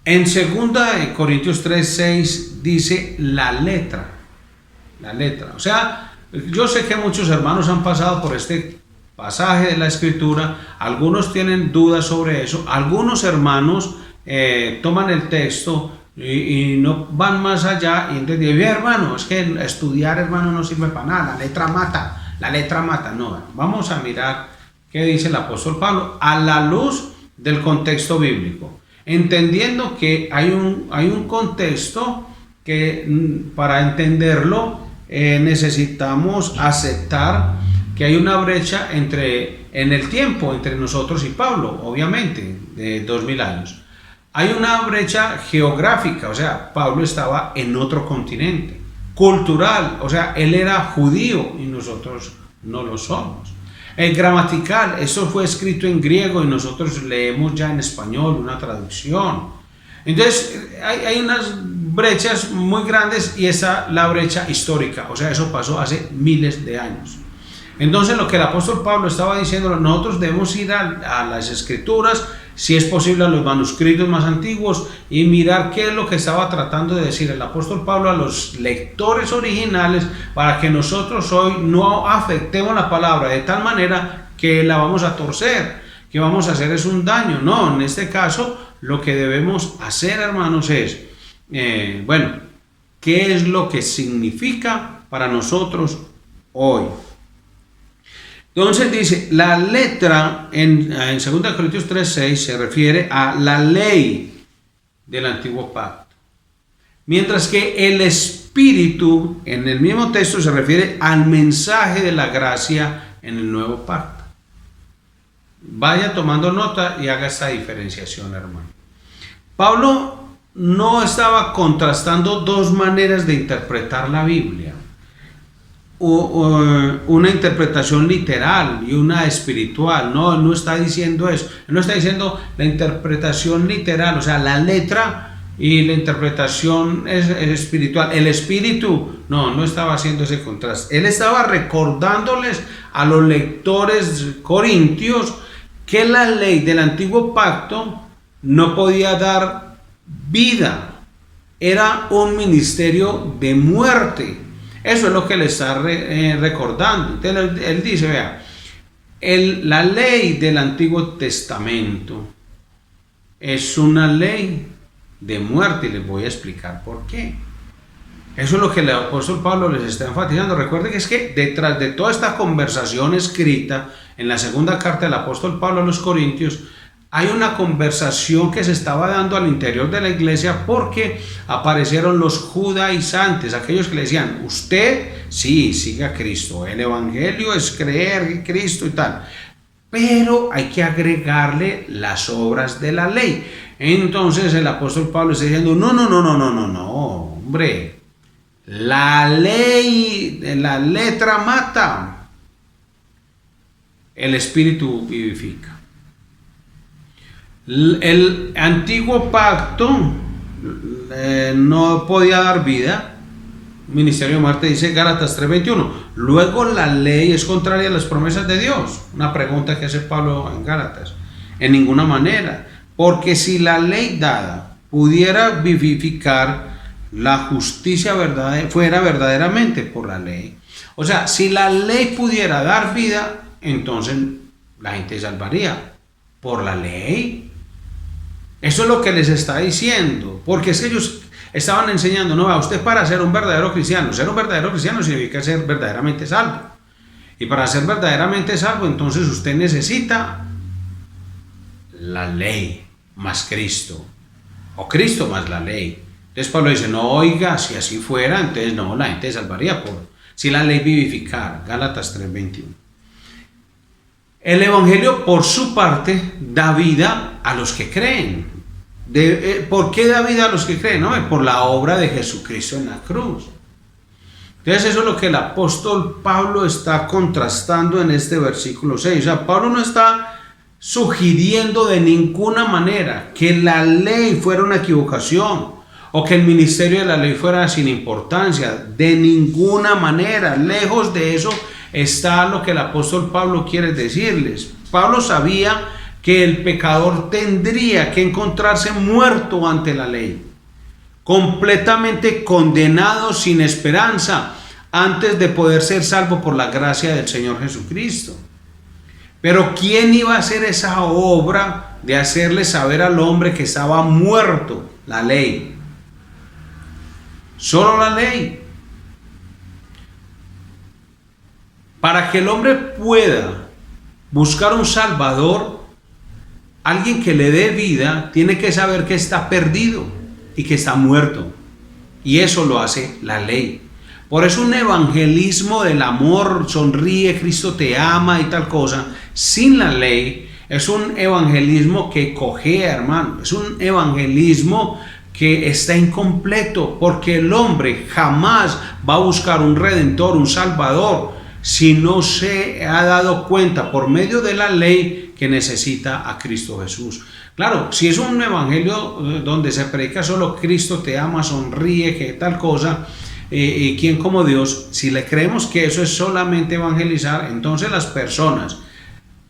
En 2 Corintios 3:6 dice la letra. O sea, yo sé que muchos hermanos han pasado por este pasaje de la escritura, algunos tienen dudas sobre eso, algunos hermanos toman el texto y no van más allá y entonces dicen, hermano, es que estudiar, hermano, no sirve para nada, la letra mata. No, vamos a mirar qué dice el apóstol Pablo a la luz del contexto bíblico, entendiendo que hay un contexto que para entenderlo necesitamos aceptar que hay una brecha en el tiempo entre nosotros y Pablo, obviamente, de 2000 años. Hay una brecha geográfica, o sea, Pablo estaba en otro continente, cultural, o sea, él era judío y nosotros no lo somos. Gramatical, esto fue escrito en griego y nosotros leemos ya en español una traducción. Entonces hay unas brechas muy grandes y esa la brecha histórica, o sea, eso pasó hace miles de años. Entonces lo que el apóstol Pablo estaba diciendo, nosotros debemos ir a las escrituras, si es posible a los manuscritos más antiguos, y mirar qué es lo que estaba tratando de decir el apóstol Pablo a los lectores originales, para que nosotros hoy no afectemos la palabra de tal manera que la vamos a torcer, que vamos a hacer es un daño. No, en este caso lo que debemos hacer, hermanos, es ¿qué es lo que significa para nosotros hoy? Entonces dice, la letra en 2 Corintios 3:6 se refiere a la ley del antiguo pacto, mientras que el espíritu espíritu en el mismo texto se refiere al mensaje de la gracia en el nuevo pacto. Vaya tomando nota y haga esta diferenciación, hermano. Pablo no estaba contrastando dos maneras de interpretar la Biblia, una interpretación literal y una espiritual. No, él no está diciendo eso. Él no está diciendo la interpretación literal, o sea, la letra, y la interpretación es espiritual. El espíritu, no estaba haciendo ese contraste. Él estaba recordándoles a los lectores corintios que la ley del antiguo pacto no podía dar vida. Era un ministerio de muerte. Eso es lo que le está recordando. Entonces él dice, vea, la ley del Antiguo Testamento es una ley de muerte, y les voy a explicar por qué. Eso es lo que el apóstol Pablo les está enfatizando. Recuerden que es que detrás de toda esta conversación escrita en la segunda carta del apóstol Pablo a los Corintios, hay una conversación que se estaba dando al interior de la iglesia, porque aparecieron los judaizantes, aquellos que le decían, usted sí, siga a Cristo, el evangelio es creer en Cristo y tal, pero hay que agregarle las obras de la ley. Entonces el apóstol Pablo está diciendo, no, hombre, la ley, la letra mata, el espíritu vivifica. El antiguo pacto no podía dar vida. Ministerio de muerte, dice Gálatas 3:21. Luego la ley es contraria a las promesas de Dios. Una pregunta que hace Pablo en Gálatas. En ninguna manera. Porque si la ley dada pudiera vivificar, la justicia fuera verdaderamente por la ley. O sea, si la ley pudiera dar vida, entonces la gente salvaría por la ley. Eso es lo que les está diciendo, porque es que ellos estaban enseñando, no, a usted para ser un verdadero cristiano significa ser verdaderamente salvo. Y para ser verdaderamente salvo, entonces usted necesita la ley más Cristo, o Cristo más la ley. Entonces Pablo dice, no, oiga, si así fuera, entonces no, la gente salvaría si la ley vivificara. Gálatas 3:21. El evangelio, por su parte, da vida a los que creen. ¿Por qué da vida a los que creen? No, por la obra de Jesucristo en la cruz. Entonces eso es lo que el apóstol Pablo está contrastando en este versículo 6. O sea, Pablo no está sugiriendo de ninguna manera que la ley fuera una equivocación o que el ministerio de la ley fuera sin importancia. De ninguna manera. Lejos de eso está lo que el apóstol Pablo quiere decirles. Pablo sabía que el pecador tendría que encontrarse muerto ante la ley, completamente condenado, sin esperanza, antes de poder ser salvo por la gracia del Señor Jesucristo. Pero ¿quién iba a hacer esa obra de hacerle saber al hombre que estaba muerto? La ley. Solo la ley. Para que el hombre pueda buscar un Salvador, alguien que le dé vida, tiene que saber que está perdido y que está muerto. Y eso lo hace la ley. Por eso un evangelismo del amor, sonríe, Cristo te ama y tal cosa, sin la ley, es un evangelismo que cojea, hermano. Es un evangelismo que está incompleto, porque el hombre jamás va a buscar un redentor, un salvador, si no se ha dado cuenta por medio de la ley que necesita a Cristo Jesús. Claro, si es un evangelio donde se predica solo Cristo te ama, sonríe, que tal cosa, ¿quién como Dios? Si le creemos que eso es solamente evangelizar, entonces las personas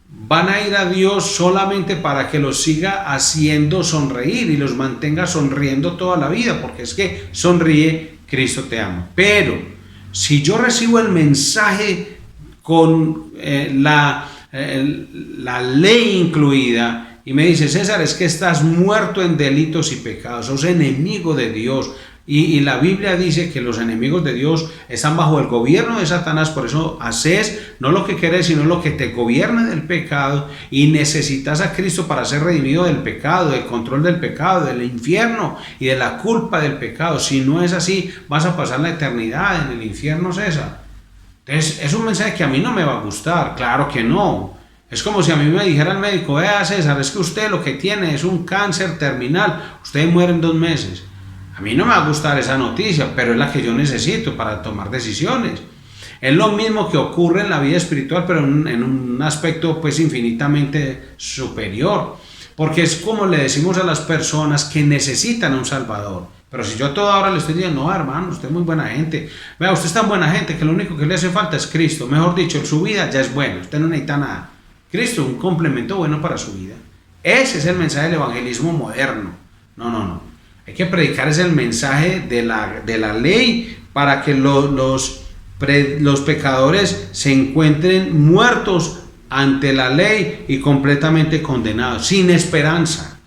van a ir a Dios solamente para que los siga haciendo sonreír y los mantenga sonriendo toda la vida, porque es que sonríe, Cristo te ama. Pero si yo recibo el mensaje con la ley incluida y me dice, César, es que estás muerto en delitos y pecados, sos enemigo de Dios, Y la Biblia dice que los enemigos de Dios están bajo el gobierno de Satanás, por eso haces no lo que querés, sino lo que te gobierna del pecado, y necesitas a Cristo para ser redimido del pecado, del control del pecado, del infierno y de la culpa del pecado. Si no es así, vas a pasar la eternidad en el infierno, César. Entonces, es un mensaje que a mí no me va a gustar, claro que no. Es como si a mí me dijera el médico, vea César, es que usted lo que tiene es un cáncer terminal, usted muere en 2 meses. A mí no me va a gustar esa noticia, pero es la que yo necesito para tomar decisiones. Es lo mismo que ocurre en la vida espiritual, pero en un aspecto pues infinitamente superior. Porque es como le decimos a las personas que necesitan un Salvador. Pero si yo a toda hora le estoy diciendo, no hermano, usted es muy buena gente. Vea, usted es tan buena gente que lo único que le hace falta es Cristo. Mejor dicho, su vida ya es buena, usted no necesita nada. Cristo es un complemento bueno para su vida. Ese es el mensaje del evangelismo moderno. No. Hay que predicar es el mensaje de la ley para que los pecadores se encuentren muertos ante la ley y completamente condenados, sin esperanza,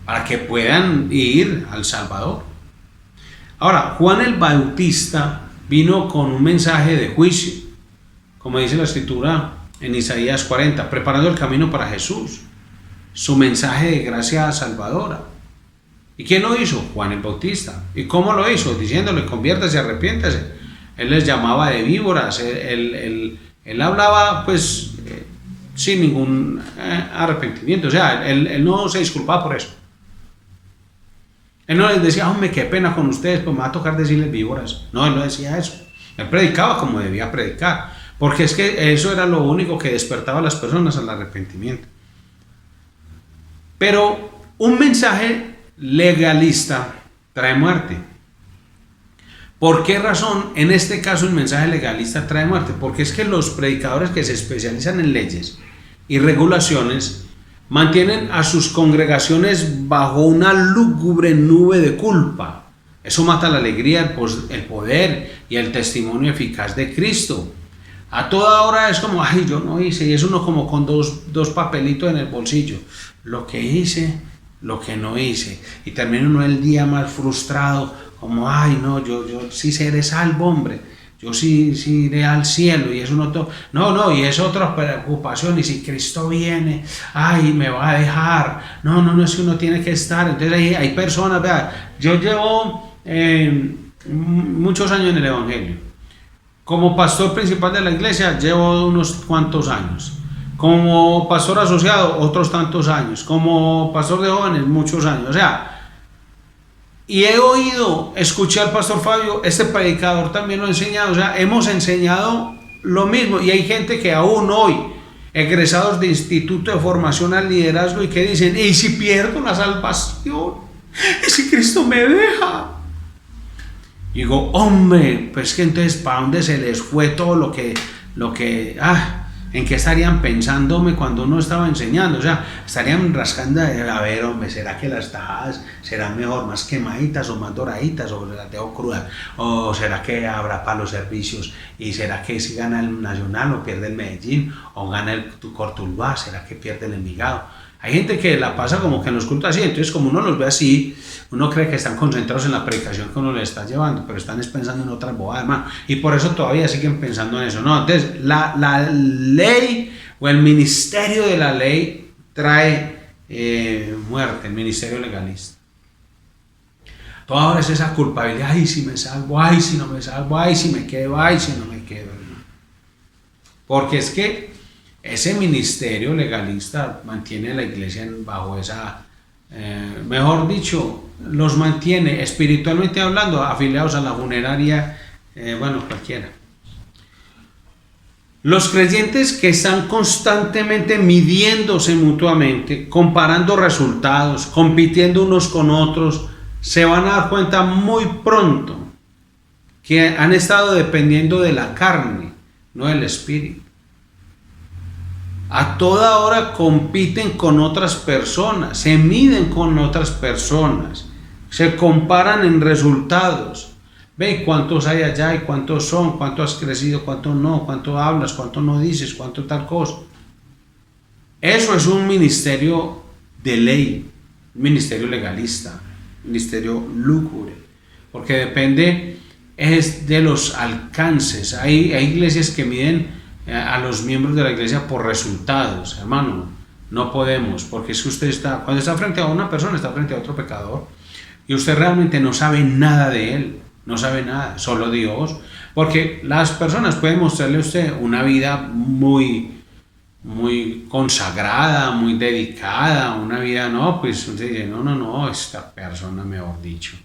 para que puedan ir al Salvador. Ahora, Juan el Bautista vino con un mensaje de juicio, como dice la Escritura en Isaías 40, preparando el camino para Jesús, su mensaje de gracia salvadora. ¿Y quién lo hizo? Juan el Bautista. ¿Y cómo lo hizo? Diciéndole, conviértase, arrepiéntase. Él les llamaba de víboras, él hablaba pues sin ningún arrepentimiento, o sea, él no se disculpaba por eso. Él no les decía, hombre, qué pena con ustedes, pues me va a tocar decirles víboras. No, él no decía eso. Él predicaba como debía predicar, porque es que eso era lo único que despertaba a las personas al arrepentimiento. Pero un mensaje legalista trae muerte. ¿Por qué razón en este caso el mensaje legalista trae muerte? Porque es que los predicadores que se especializan en leyes y regulaciones mantienen a sus congregaciones bajo una lúgubre nube de culpa. Eso mata la alegría, el poder y el testimonio eficaz de Cristo. A toda hora es como, ay, yo no hice, y es uno como con dos papelitos en el bolsillo. Lo que hice, lo que no hice. Y termina uno el día más frustrado, como, ay, no, yo sí seré salvo, hombre. Yo sí iré al cielo. Y es uno todo. No, y es otra preocupación. Y si Cristo viene, ay, me va a dejar. No, es que uno tiene que estar. Entonces hay personas, vea, yo llevo muchos años en el Evangelio. Como pastor principal de la iglesia llevo unos cuantos años. Como pastor asociado otros tantos años. Como pastor de jóvenes muchos años. O sea, y escuché al pastor Fabio, este predicador también lo ha enseñado. O sea, hemos enseñado lo mismo. Y hay gente que aún hoy, egresados de instituto de formación al liderazgo, y que dicen, ¿y si pierdo la salvación? ¿Y si Cristo me deja? Y digo, hombre, pues que entonces, ¿para dónde se les fue todo lo que en qué estarían pensándome cuando uno estaba enseñando? O sea, estarían rascando, a ver, hombre, ¿será que las tajadas serán mejor, más quemaditas o más doraditas, o las dejo crudas? ¿O será que habrá para los servicios? ¿Y será que si gana el Nacional o pierde el Medellín? ¿O gana el Cortuluá? ¿Será que pierde el Envigado? Hay gente que la pasa como que en los cultos así, entonces como uno los ve así, uno cree que están concentrados en la predicación que uno les está llevando, pero están pensando en otras bobadas, hermano, y por eso todavía siguen pensando en eso. No, entonces la ley o el ministerio de la ley trae muerte, el ministerio legalista. Toda hora es esa culpabilidad, ay, si me salvo, ay, si no me salvo, ay, si me quedo, ay, si no me quedo. Porque es que ese ministerio legalista mantiene a la iglesia bajo esa, mejor dicho, los mantiene espiritualmente hablando afiliados a la funeraria, cualquiera. Los creyentes que están constantemente midiéndose mutuamente, comparando resultados, compitiendo unos con otros, se van a dar cuenta muy pronto que han estado dependiendo de la carne, no del espíritu. A toda hora compiten con otras personas, se miden con otras personas, se comparan en resultados. Ve cuántos hay allá y cuántos son, cuánto has crecido, cuánto no, cuánto hablas, cuánto no dices, cuánto tal cosa. Eso es un ministerio de ley. un ministerio legalista, un ministerio lúgubre, porque depende es de los alcances. Hay iglesias que miden a los miembros de la iglesia por resultados, hermano. No podemos, porque si usted cuando está frente a una persona, está frente a otro pecador, y usted realmente no sabe nada de él, no sabe nada, solo Dios, porque las personas pueden mostrarle a usted una vida muy consagrada, muy dedicada, una vida, pues usted dice, no, esta persona, mejor dicho,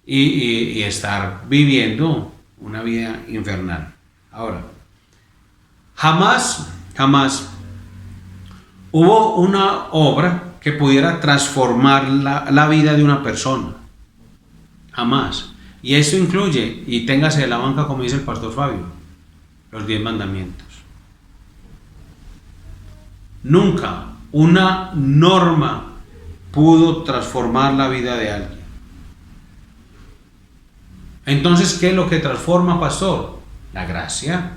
y estar viviendo una vida infernal. Ahora, jamás hubo una obra que pudiera transformar la vida de una persona. Jamás. Y eso incluye, y téngase de la banca como dice el pastor Fabio, los 10 mandamientos. Nunca una norma pudo transformar la vida de alguien. Entonces, ¿qué es lo que transforma, pastor? La gracia.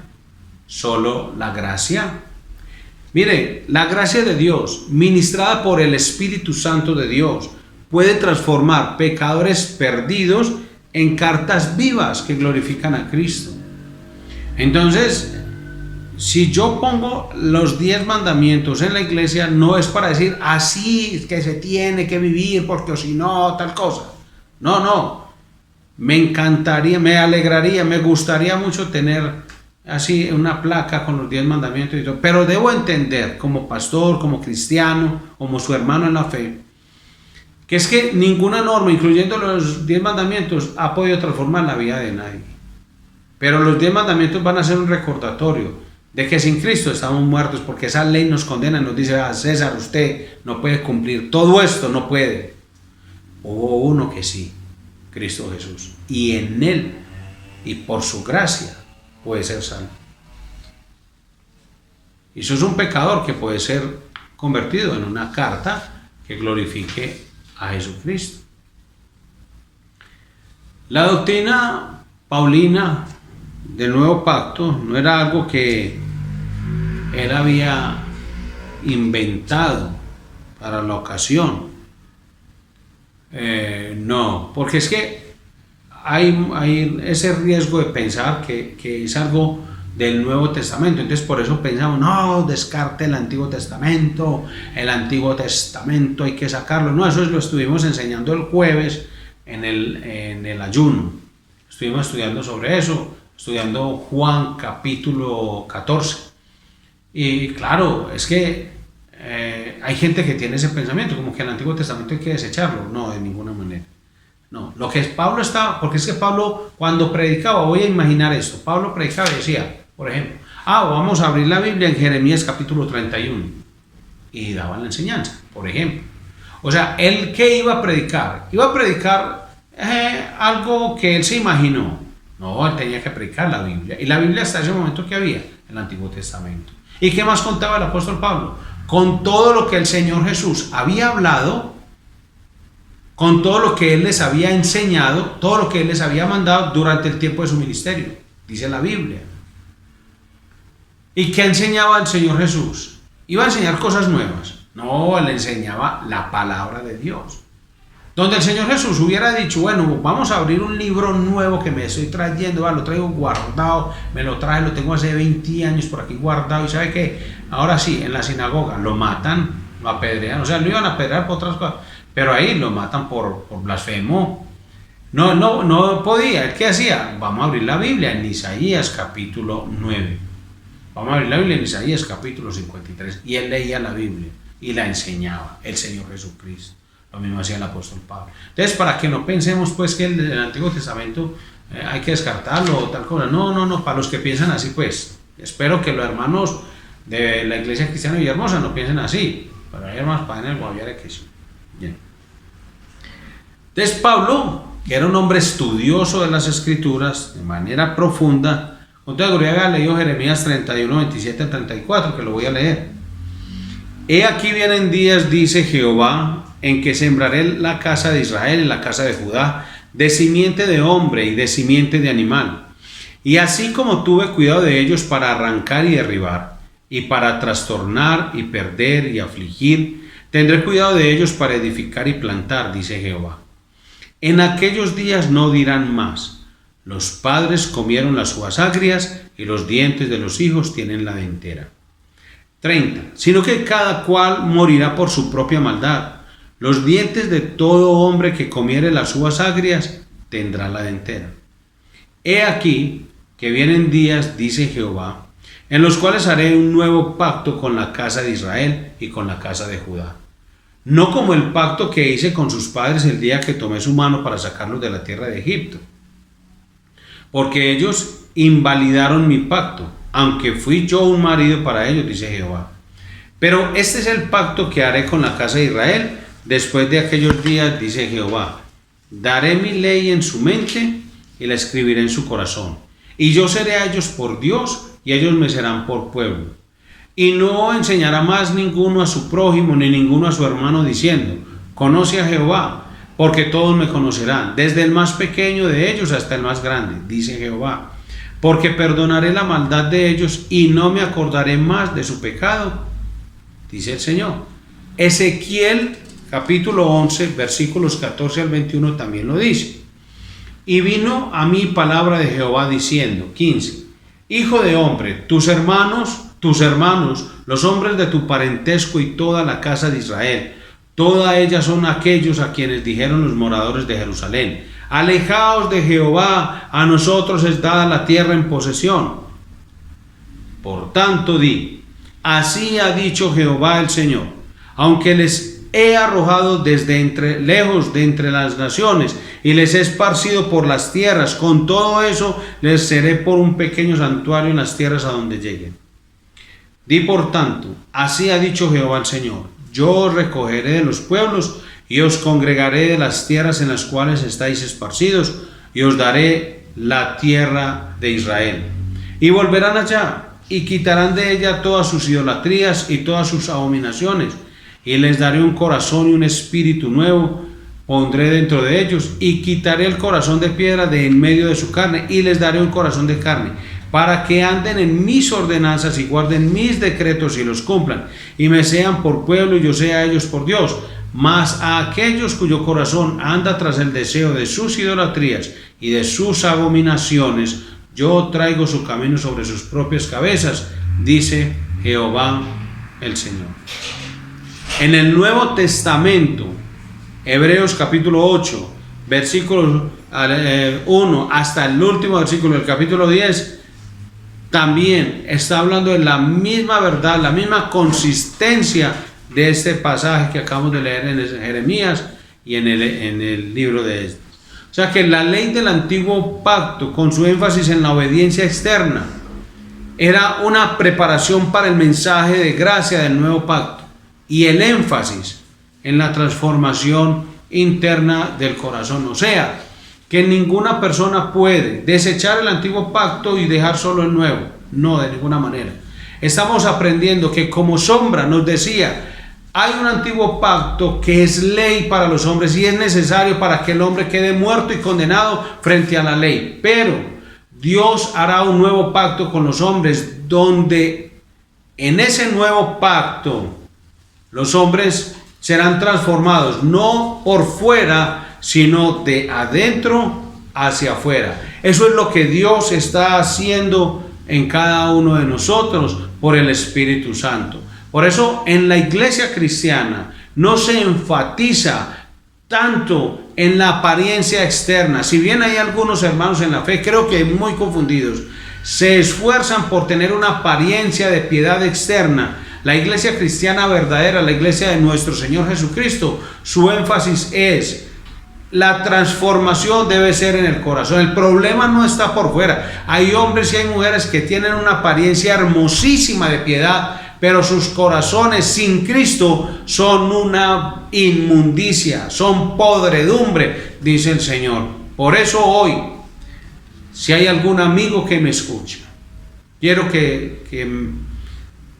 Solo la gracia. Mire, la gracia de Dios, ministrada por el Espíritu Santo de Dios, puede transformar pecadores perdidos en cartas vivas que glorifican a Cristo. Entonces, si yo pongo los 10 mandamientos en la iglesia, no es para decir así es que se tiene que vivir porque o si no, tal cosa. No. Me encantaría, me alegraría, me gustaría mucho tener así una placa con los 10 mandamientos y todo, pero debo entender como pastor, como cristiano, como su hermano en la fe, que es que ninguna norma, incluyendo los 10 mandamientos, ha podido transformar la vida de nadie. Pero los 10 mandamientos van a ser un recordatorio de que sin Cristo estamos muertos, porque esa ley nos condena, nos dice, César, usted no puede cumplir todo esto, no puede. Hubo uno que sí, Cristo Jesús, y en Él, y por su gracia, puede ser salvo. Y eso es un pecador que puede ser convertido en una carta que glorifique a Jesucristo. La doctrina paulina del nuevo pacto no era algo que él había inventado para la ocasión. No, porque es que hay ese riesgo de pensar que es algo del Nuevo Testamento. Entonces por eso pensamos, no, descarte el Antiguo Testamento hay que sacarlo. No, eso lo estuvimos enseñando el jueves en el ayuno. Estuvimos estudiando sobre eso, estudiando Juan capítulo 14. Y claro, es que hay gente que tiene ese pensamiento, como que el Antiguo Testamento hay que desecharlo. No, de ninguna manera. No, lo que Pablo está, porque es que Pablo cuando predicaba, voy a imaginar esto, Pablo predicaba y decía, por ejemplo, vamos a abrir la Biblia en Jeremías capítulo 31 y daba la enseñanza, por ejemplo. O sea, ¿él qué iba a predicar? Iba a predicar algo que él se imaginó. No, él tenía que predicar la Biblia. Y la Biblia hasta ese momento que había, el Antiguo Testamento. ¿Y qué más contaba el apóstol Pablo? Con todo lo que el Señor Jesús había hablado, con todo lo que Él les había enseñado, todo lo que Él les había mandado durante el tiempo de su ministerio, dice la Biblia. ¿Y qué enseñaba el Señor Jesús? ¿Iba a enseñar cosas nuevas? No, Él enseñaba la palabra de Dios. Donde el Señor Jesús hubiera dicho, bueno, vamos a abrir un libro nuevo que me estoy trayendo, lo traigo guardado, me lo traje, lo tengo hace 20 años por aquí guardado, y ¿sabe qué? Ahora sí, en la sinagoga lo matan, lo apedrean, o sea, lo iban a apedrear por otras cosas, pero ahí lo matan por blasfemo. No podía. ¿Qué hacía? Vamos a abrir la Biblia en Isaías capítulo 9. Vamos a abrir la Biblia en Isaías capítulo 53. Y él leía la Biblia y la enseñaba, el Señor Jesucristo. Lo mismo hacía el apóstol Pablo. Entonces, para que no pensemos pues que el Antiguo Testamento hay que descartarlo o tal cosa. No, para los que piensan así, pues, espero que los hermanos de la Iglesia Cristiana de Villahermosa no piensen así. Pero hay hermanos para en el Guaviare que sí. Bien. Entonces Pablo, que era un hombre estudioso de las Escrituras de manera profunda, con toda gloria había leído Jeremías 31, 27 al 34, que lo voy a leer. He aquí vienen días, dice Jehová, en que sembraré la casa de Israel y la casa de Judá, de simiente de hombre y de simiente de animal. Y así como tuve cuidado de ellos para arrancar y derribar, y para trastornar y perder y afligir, Tendré cuidado de ellos para edificar y plantar, dice Jehová. En aquellos días no dirán más: los padres comieron las uvas agrias y los dientes de los hijos tienen la dentera. 30. Sino que cada cual morirá por su propia maldad. Los dientes de todo hombre que comiere las uvas agrias tendrá la dentera. He aquí que vienen días, dice Jehová, en los cuales haré un nuevo pacto con la casa de Israel y con la casa de Judá. No como el pacto que hice con sus padres el día que tomé su mano para sacarlos de la tierra de Egipto. Porque ellos invalidaron mi pacto, aunque fui yo un marido para ellos, dice Jehová. Pero este es el pacto que haré con la casa de Israel después de aquellos días, dice Jehová. Daré mi ley en su mente y la escribiré en su corazón. Y yo seré a ellos por Dios y ellos me serán por pueblo. Y no enseñará más ninguno a su prójimo ni ninguno a su hermano diciendo: conoce a Jehová, porque todos me conocerán, desde el más pequeño de ellos hasta el más grande, dice Jehová. Porque perdonaré la maldad de ellos y no me acordaré más de su pecado, dice el Señor. Ezequiel capítulo 11, versículos 14 al 21 también lo dice. Y vino a mí palabra de Jehová diciendo, 15, Hijo de hombre, tus hermanos, los hombres de tu parentesco y toda la casa de Israel, todas ellas son aquellos a quienes dijeron los moradores de Jerusalén: alejaos de Jehová, a nosotros es dada la tierra en posesión. Por tanto di: así ha dicho Jehová el Señor, aunque les he arrojado desde lejos de entre las naciones y les he esparcido por las tierras, con todo eso les seré por un pequeño santuario en las tierras a donde lleguen. Di por tanto: así ha dicho Jehová el Señor, yo os recogeré de los pueblos y os congregaré de las tierras en las cuales estáis esparcidos y os daré la tierra de Israel. Y volverán allá y quitarán de ella todas sus idolatrías y todas sus abominaciones, y les daré un corazón y un espíritu nuevo pondré dentro de ellos, y quitaré el corazón de piedra de en medio de su carne, y les daré un corazón de carne, para que anden en mis ordenanzas y guarden mis decretos y los cumplan, y me sean por pueblo y yo sea a ellos por Dios. Mas a aquellos cuyo corazón anda tras el deseo de sus idolatrías y de sus abominaciones, yo traigo su camino sobre sus propias cabezas, dice Jehová el Señor. En el Nuevo Testamento, Hebreos capítulo 8, versículo 1 hasta el último versículo del capítulo 10, también está hablando de la misma verdad, la misma consistencia de este pasaje que acabamos de leer en Jeremías y en el libro de Esdras. O sea que la ley del antiguo pacto, con su énfasis en la obediencia externa, era una preparación para el mensaje de gracia del nuevo pacto, y el énfasis en la transformación interna del corazón. O sea, que ninguna persona puede desechar el antiguo pacto y dejar solo el nuevo. No, de ninguna manera. Estamos aprendiendo que, como Sombra nos decía, hay un antiguo pacto que es ley para los hombres y es necesario para que el hombre quede muerto y condenado frente a la ley. Pero Dios hará un nuevo pacto con los hombres, donde en ese nuevo pacto los hombres serán transformados, no por fuera, sino de adentro hacia afuera. Eso es lo que Dios está haciendo en cada uno de nosotros por el Espíritu Santo. Por eso en la iglesia cristiana no se enfatiza tanto en la apariencia externa. Si bien hay algunos hermanos en la fe, creo que muy confundidos, se esfuerzan por tener una apariencia de piedad externa. La iglesia cristiana verdadera, la iglesia de nuestro Señor Jesucristo, su énfasis es: la transformación debe ser en el corazón. El problema no está por fuera. Hay hombres y hay mujeres que tienen una apariencia hermosísima de piedad, pero sus corazones sin Cristo son una inmundicia, son podredumbre, dice el Señor. Por eso hoy, si hay algún amigo que me escucha, quiero que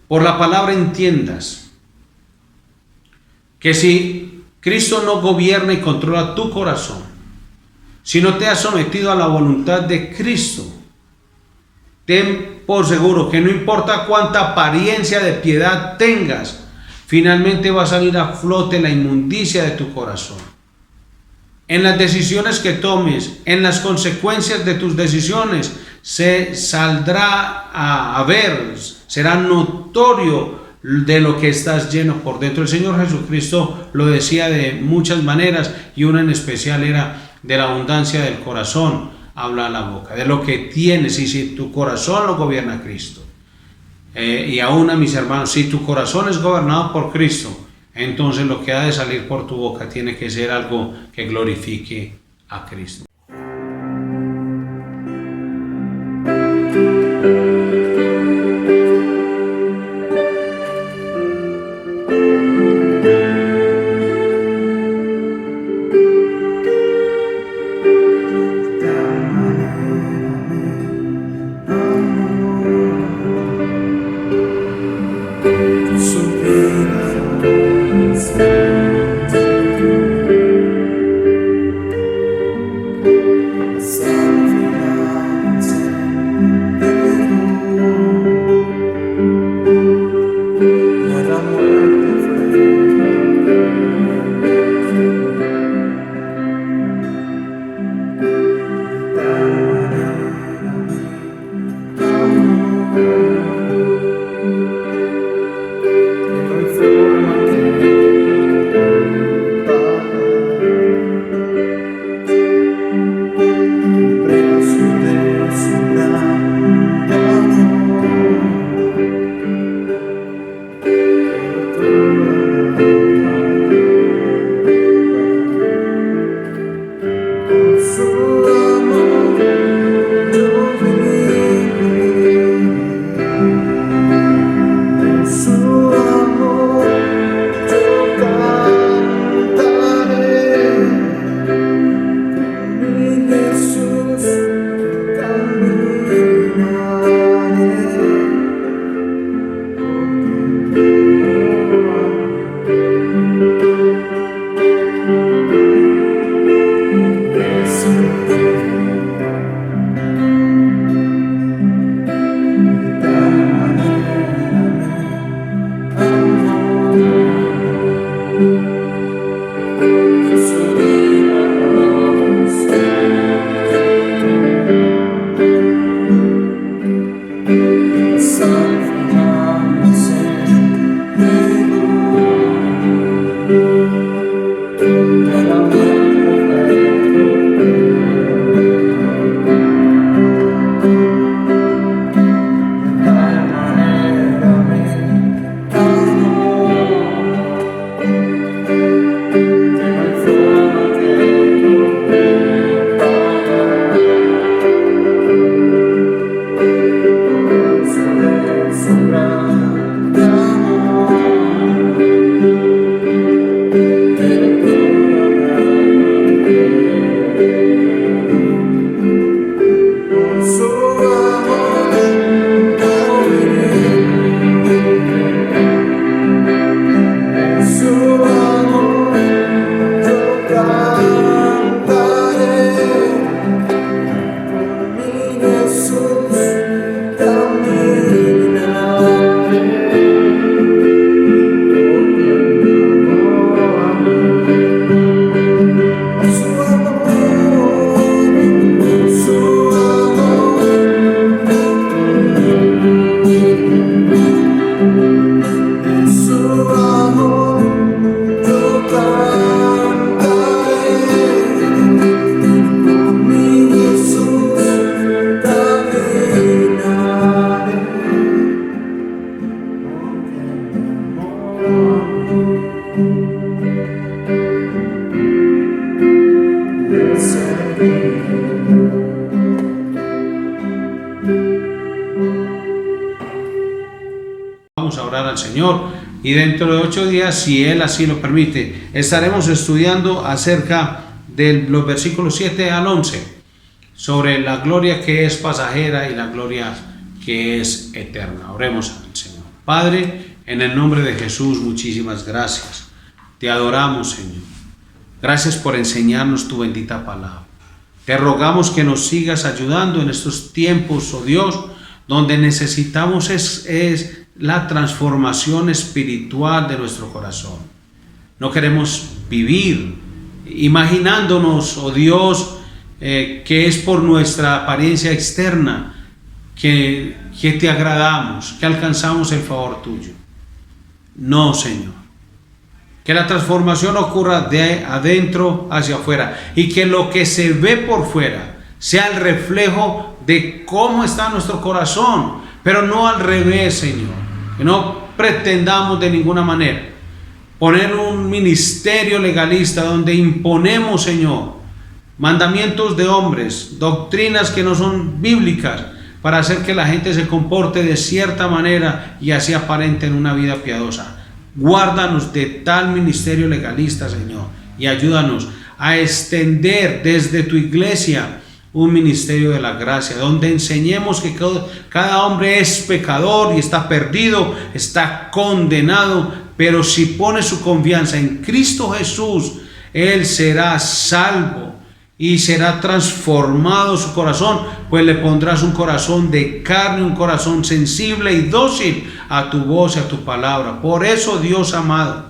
por la palabra entiendas que si Cristo no gobierna y controla tu corazón, si no te has sometido a la voluntad de Cristo, ten por seguro que no importa cuánta apariencia de piedad tengas, finalmente va a salir a flote la inmundicia de tu corazón. En las decisiones que tomes, en las consecuencias de tus decisiones, se saldrá a ver, será notorio de lo que estás lleno por dentro. El Señor Jesucristo lo decía de muchas maneras, y una en especial era: de la abundancia del corazón habla la boca, de lo que tienes. Y si tu corazón lo gobierna Cristo, y aún a mis hermanos, si tu corazón es gobernado por Cristo, entonces lo que ha de salir por tu boca tiene que ser algo que glorifique a Cristo. Vamos a orar al Señor y dentro de 8 días, si Él así lo permite, estaremos estudiando acerca de los versículos 7 al 11 sobre la gloria que es pasajera y la gloria que es eterna. Oremos al Señor. Padre, en el nombre de Jesús, muchísimas gracias. Te adoramos, Señor. Gracias por enseñarnos tu bendita palabra. Te rogamos que nos sigas ayudando en estos tiempos, oh Dios, donde necesitamos la transformación espiritual de nuestro corazón. No queremos vivir imaginándonos, oh Dios, que es por nuestra apariencia externa que te agradamos, que alcanzamos el favor tuyo. No, Señor. Que la transformación ocurra de adentro hacia afuera y que lo que se ve por fuera sea el reflejo de cómo está nuestro corazón, pero no al revés, Señor. Que no pretendamos de ninguna manera poner un ministerio legalista donde imponemos, Señor, mandamientos de hombres, doctrinas que no son bíblicas, para hacer que la gente se comporte de cierta manera y así aparenten una vida piadosa. Guárdanos de tal ministerio legalista, Señor, y ayúdanos a extender desde tu iglesia un ministerio de la gracia, donde enseñemos que cada hombre es pecador y está perdido, está condenado, pero si pone su confianza en Cristo Jesús, él será salvo y será transformado su corazón, pues le pondrás un corazón de carne, un corazón sensible y dócil a tu voz y a tu palabra. Por eso, Dios amado,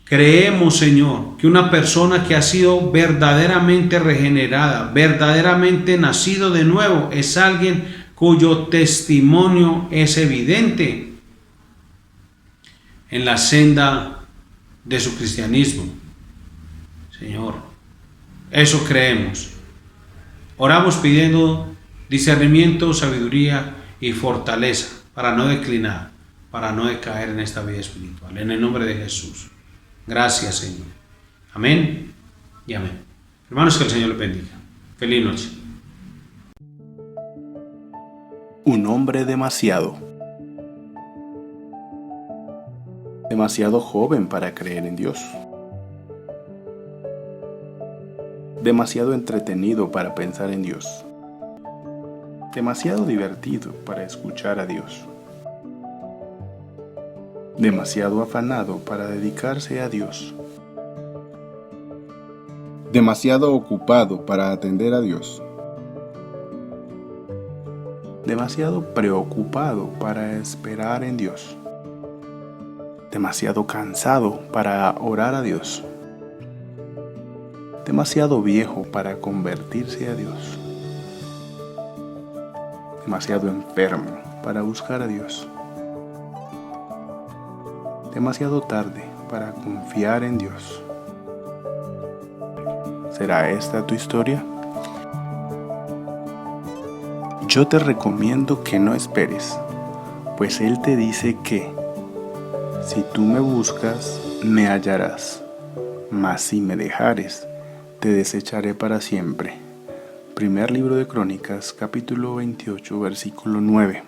creemos, Señor, que una persona que ha sido verdaderamente regenerada, verdaderamente nacido de nuevo, es alguien cuyo testimonio es evidente en la senda de su cristianismo. Señor, eso creemos. Oramos pidiendo discernimiento, sabiduría y fortaleza para no declinar, para no decaer en esta vida espiritual. En el nombre de Jesús. Gracias, Señor. Amén y amén. Hermanos, que el Señor les bendiga. Feliz noche. Un hombre demasiado joven para creer en Dios. Demasiado entretenido para pensar en Dios. Demasiado divertido para escuchar a Dios. Demasiado afanado para dedicarse a Dios. Demasiado ocupado para atender a Dios. Demasiado preocupado para esperar en Dios. Demasiado cansado para orar a Dios. Demasiado viejo para convertirse a Dios. Demasiado enfermo para buscar a Dios. Demasiado tarde para confiar en Dios. ¿Será esta tu historia? Yo te recomiendo que no esperes, pues Él te dice que si tú me buscas, me hallarás, mas si me dejares, te desecharé para siempre. Primer libro de Crónicas, capítulo 28, versículo 9.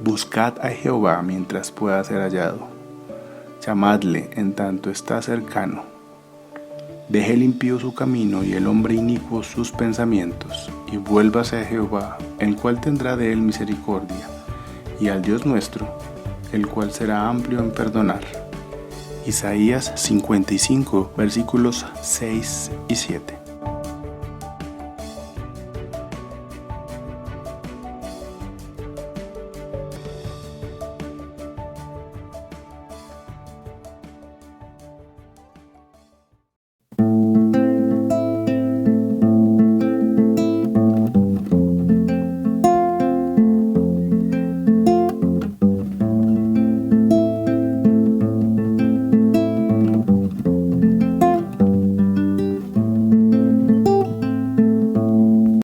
Buscad a Jehová mientras pueda ser hallado. Llamadle en tanto está cercano. Deje el impío su camino y el hombre inicuo sus pensamientos, y vuélvase a Jehová, el cual tendrá de él misericordia, y al Dios nuestro, el cual será amplio en perdonar. Isaías 55, versículos 6 y 7.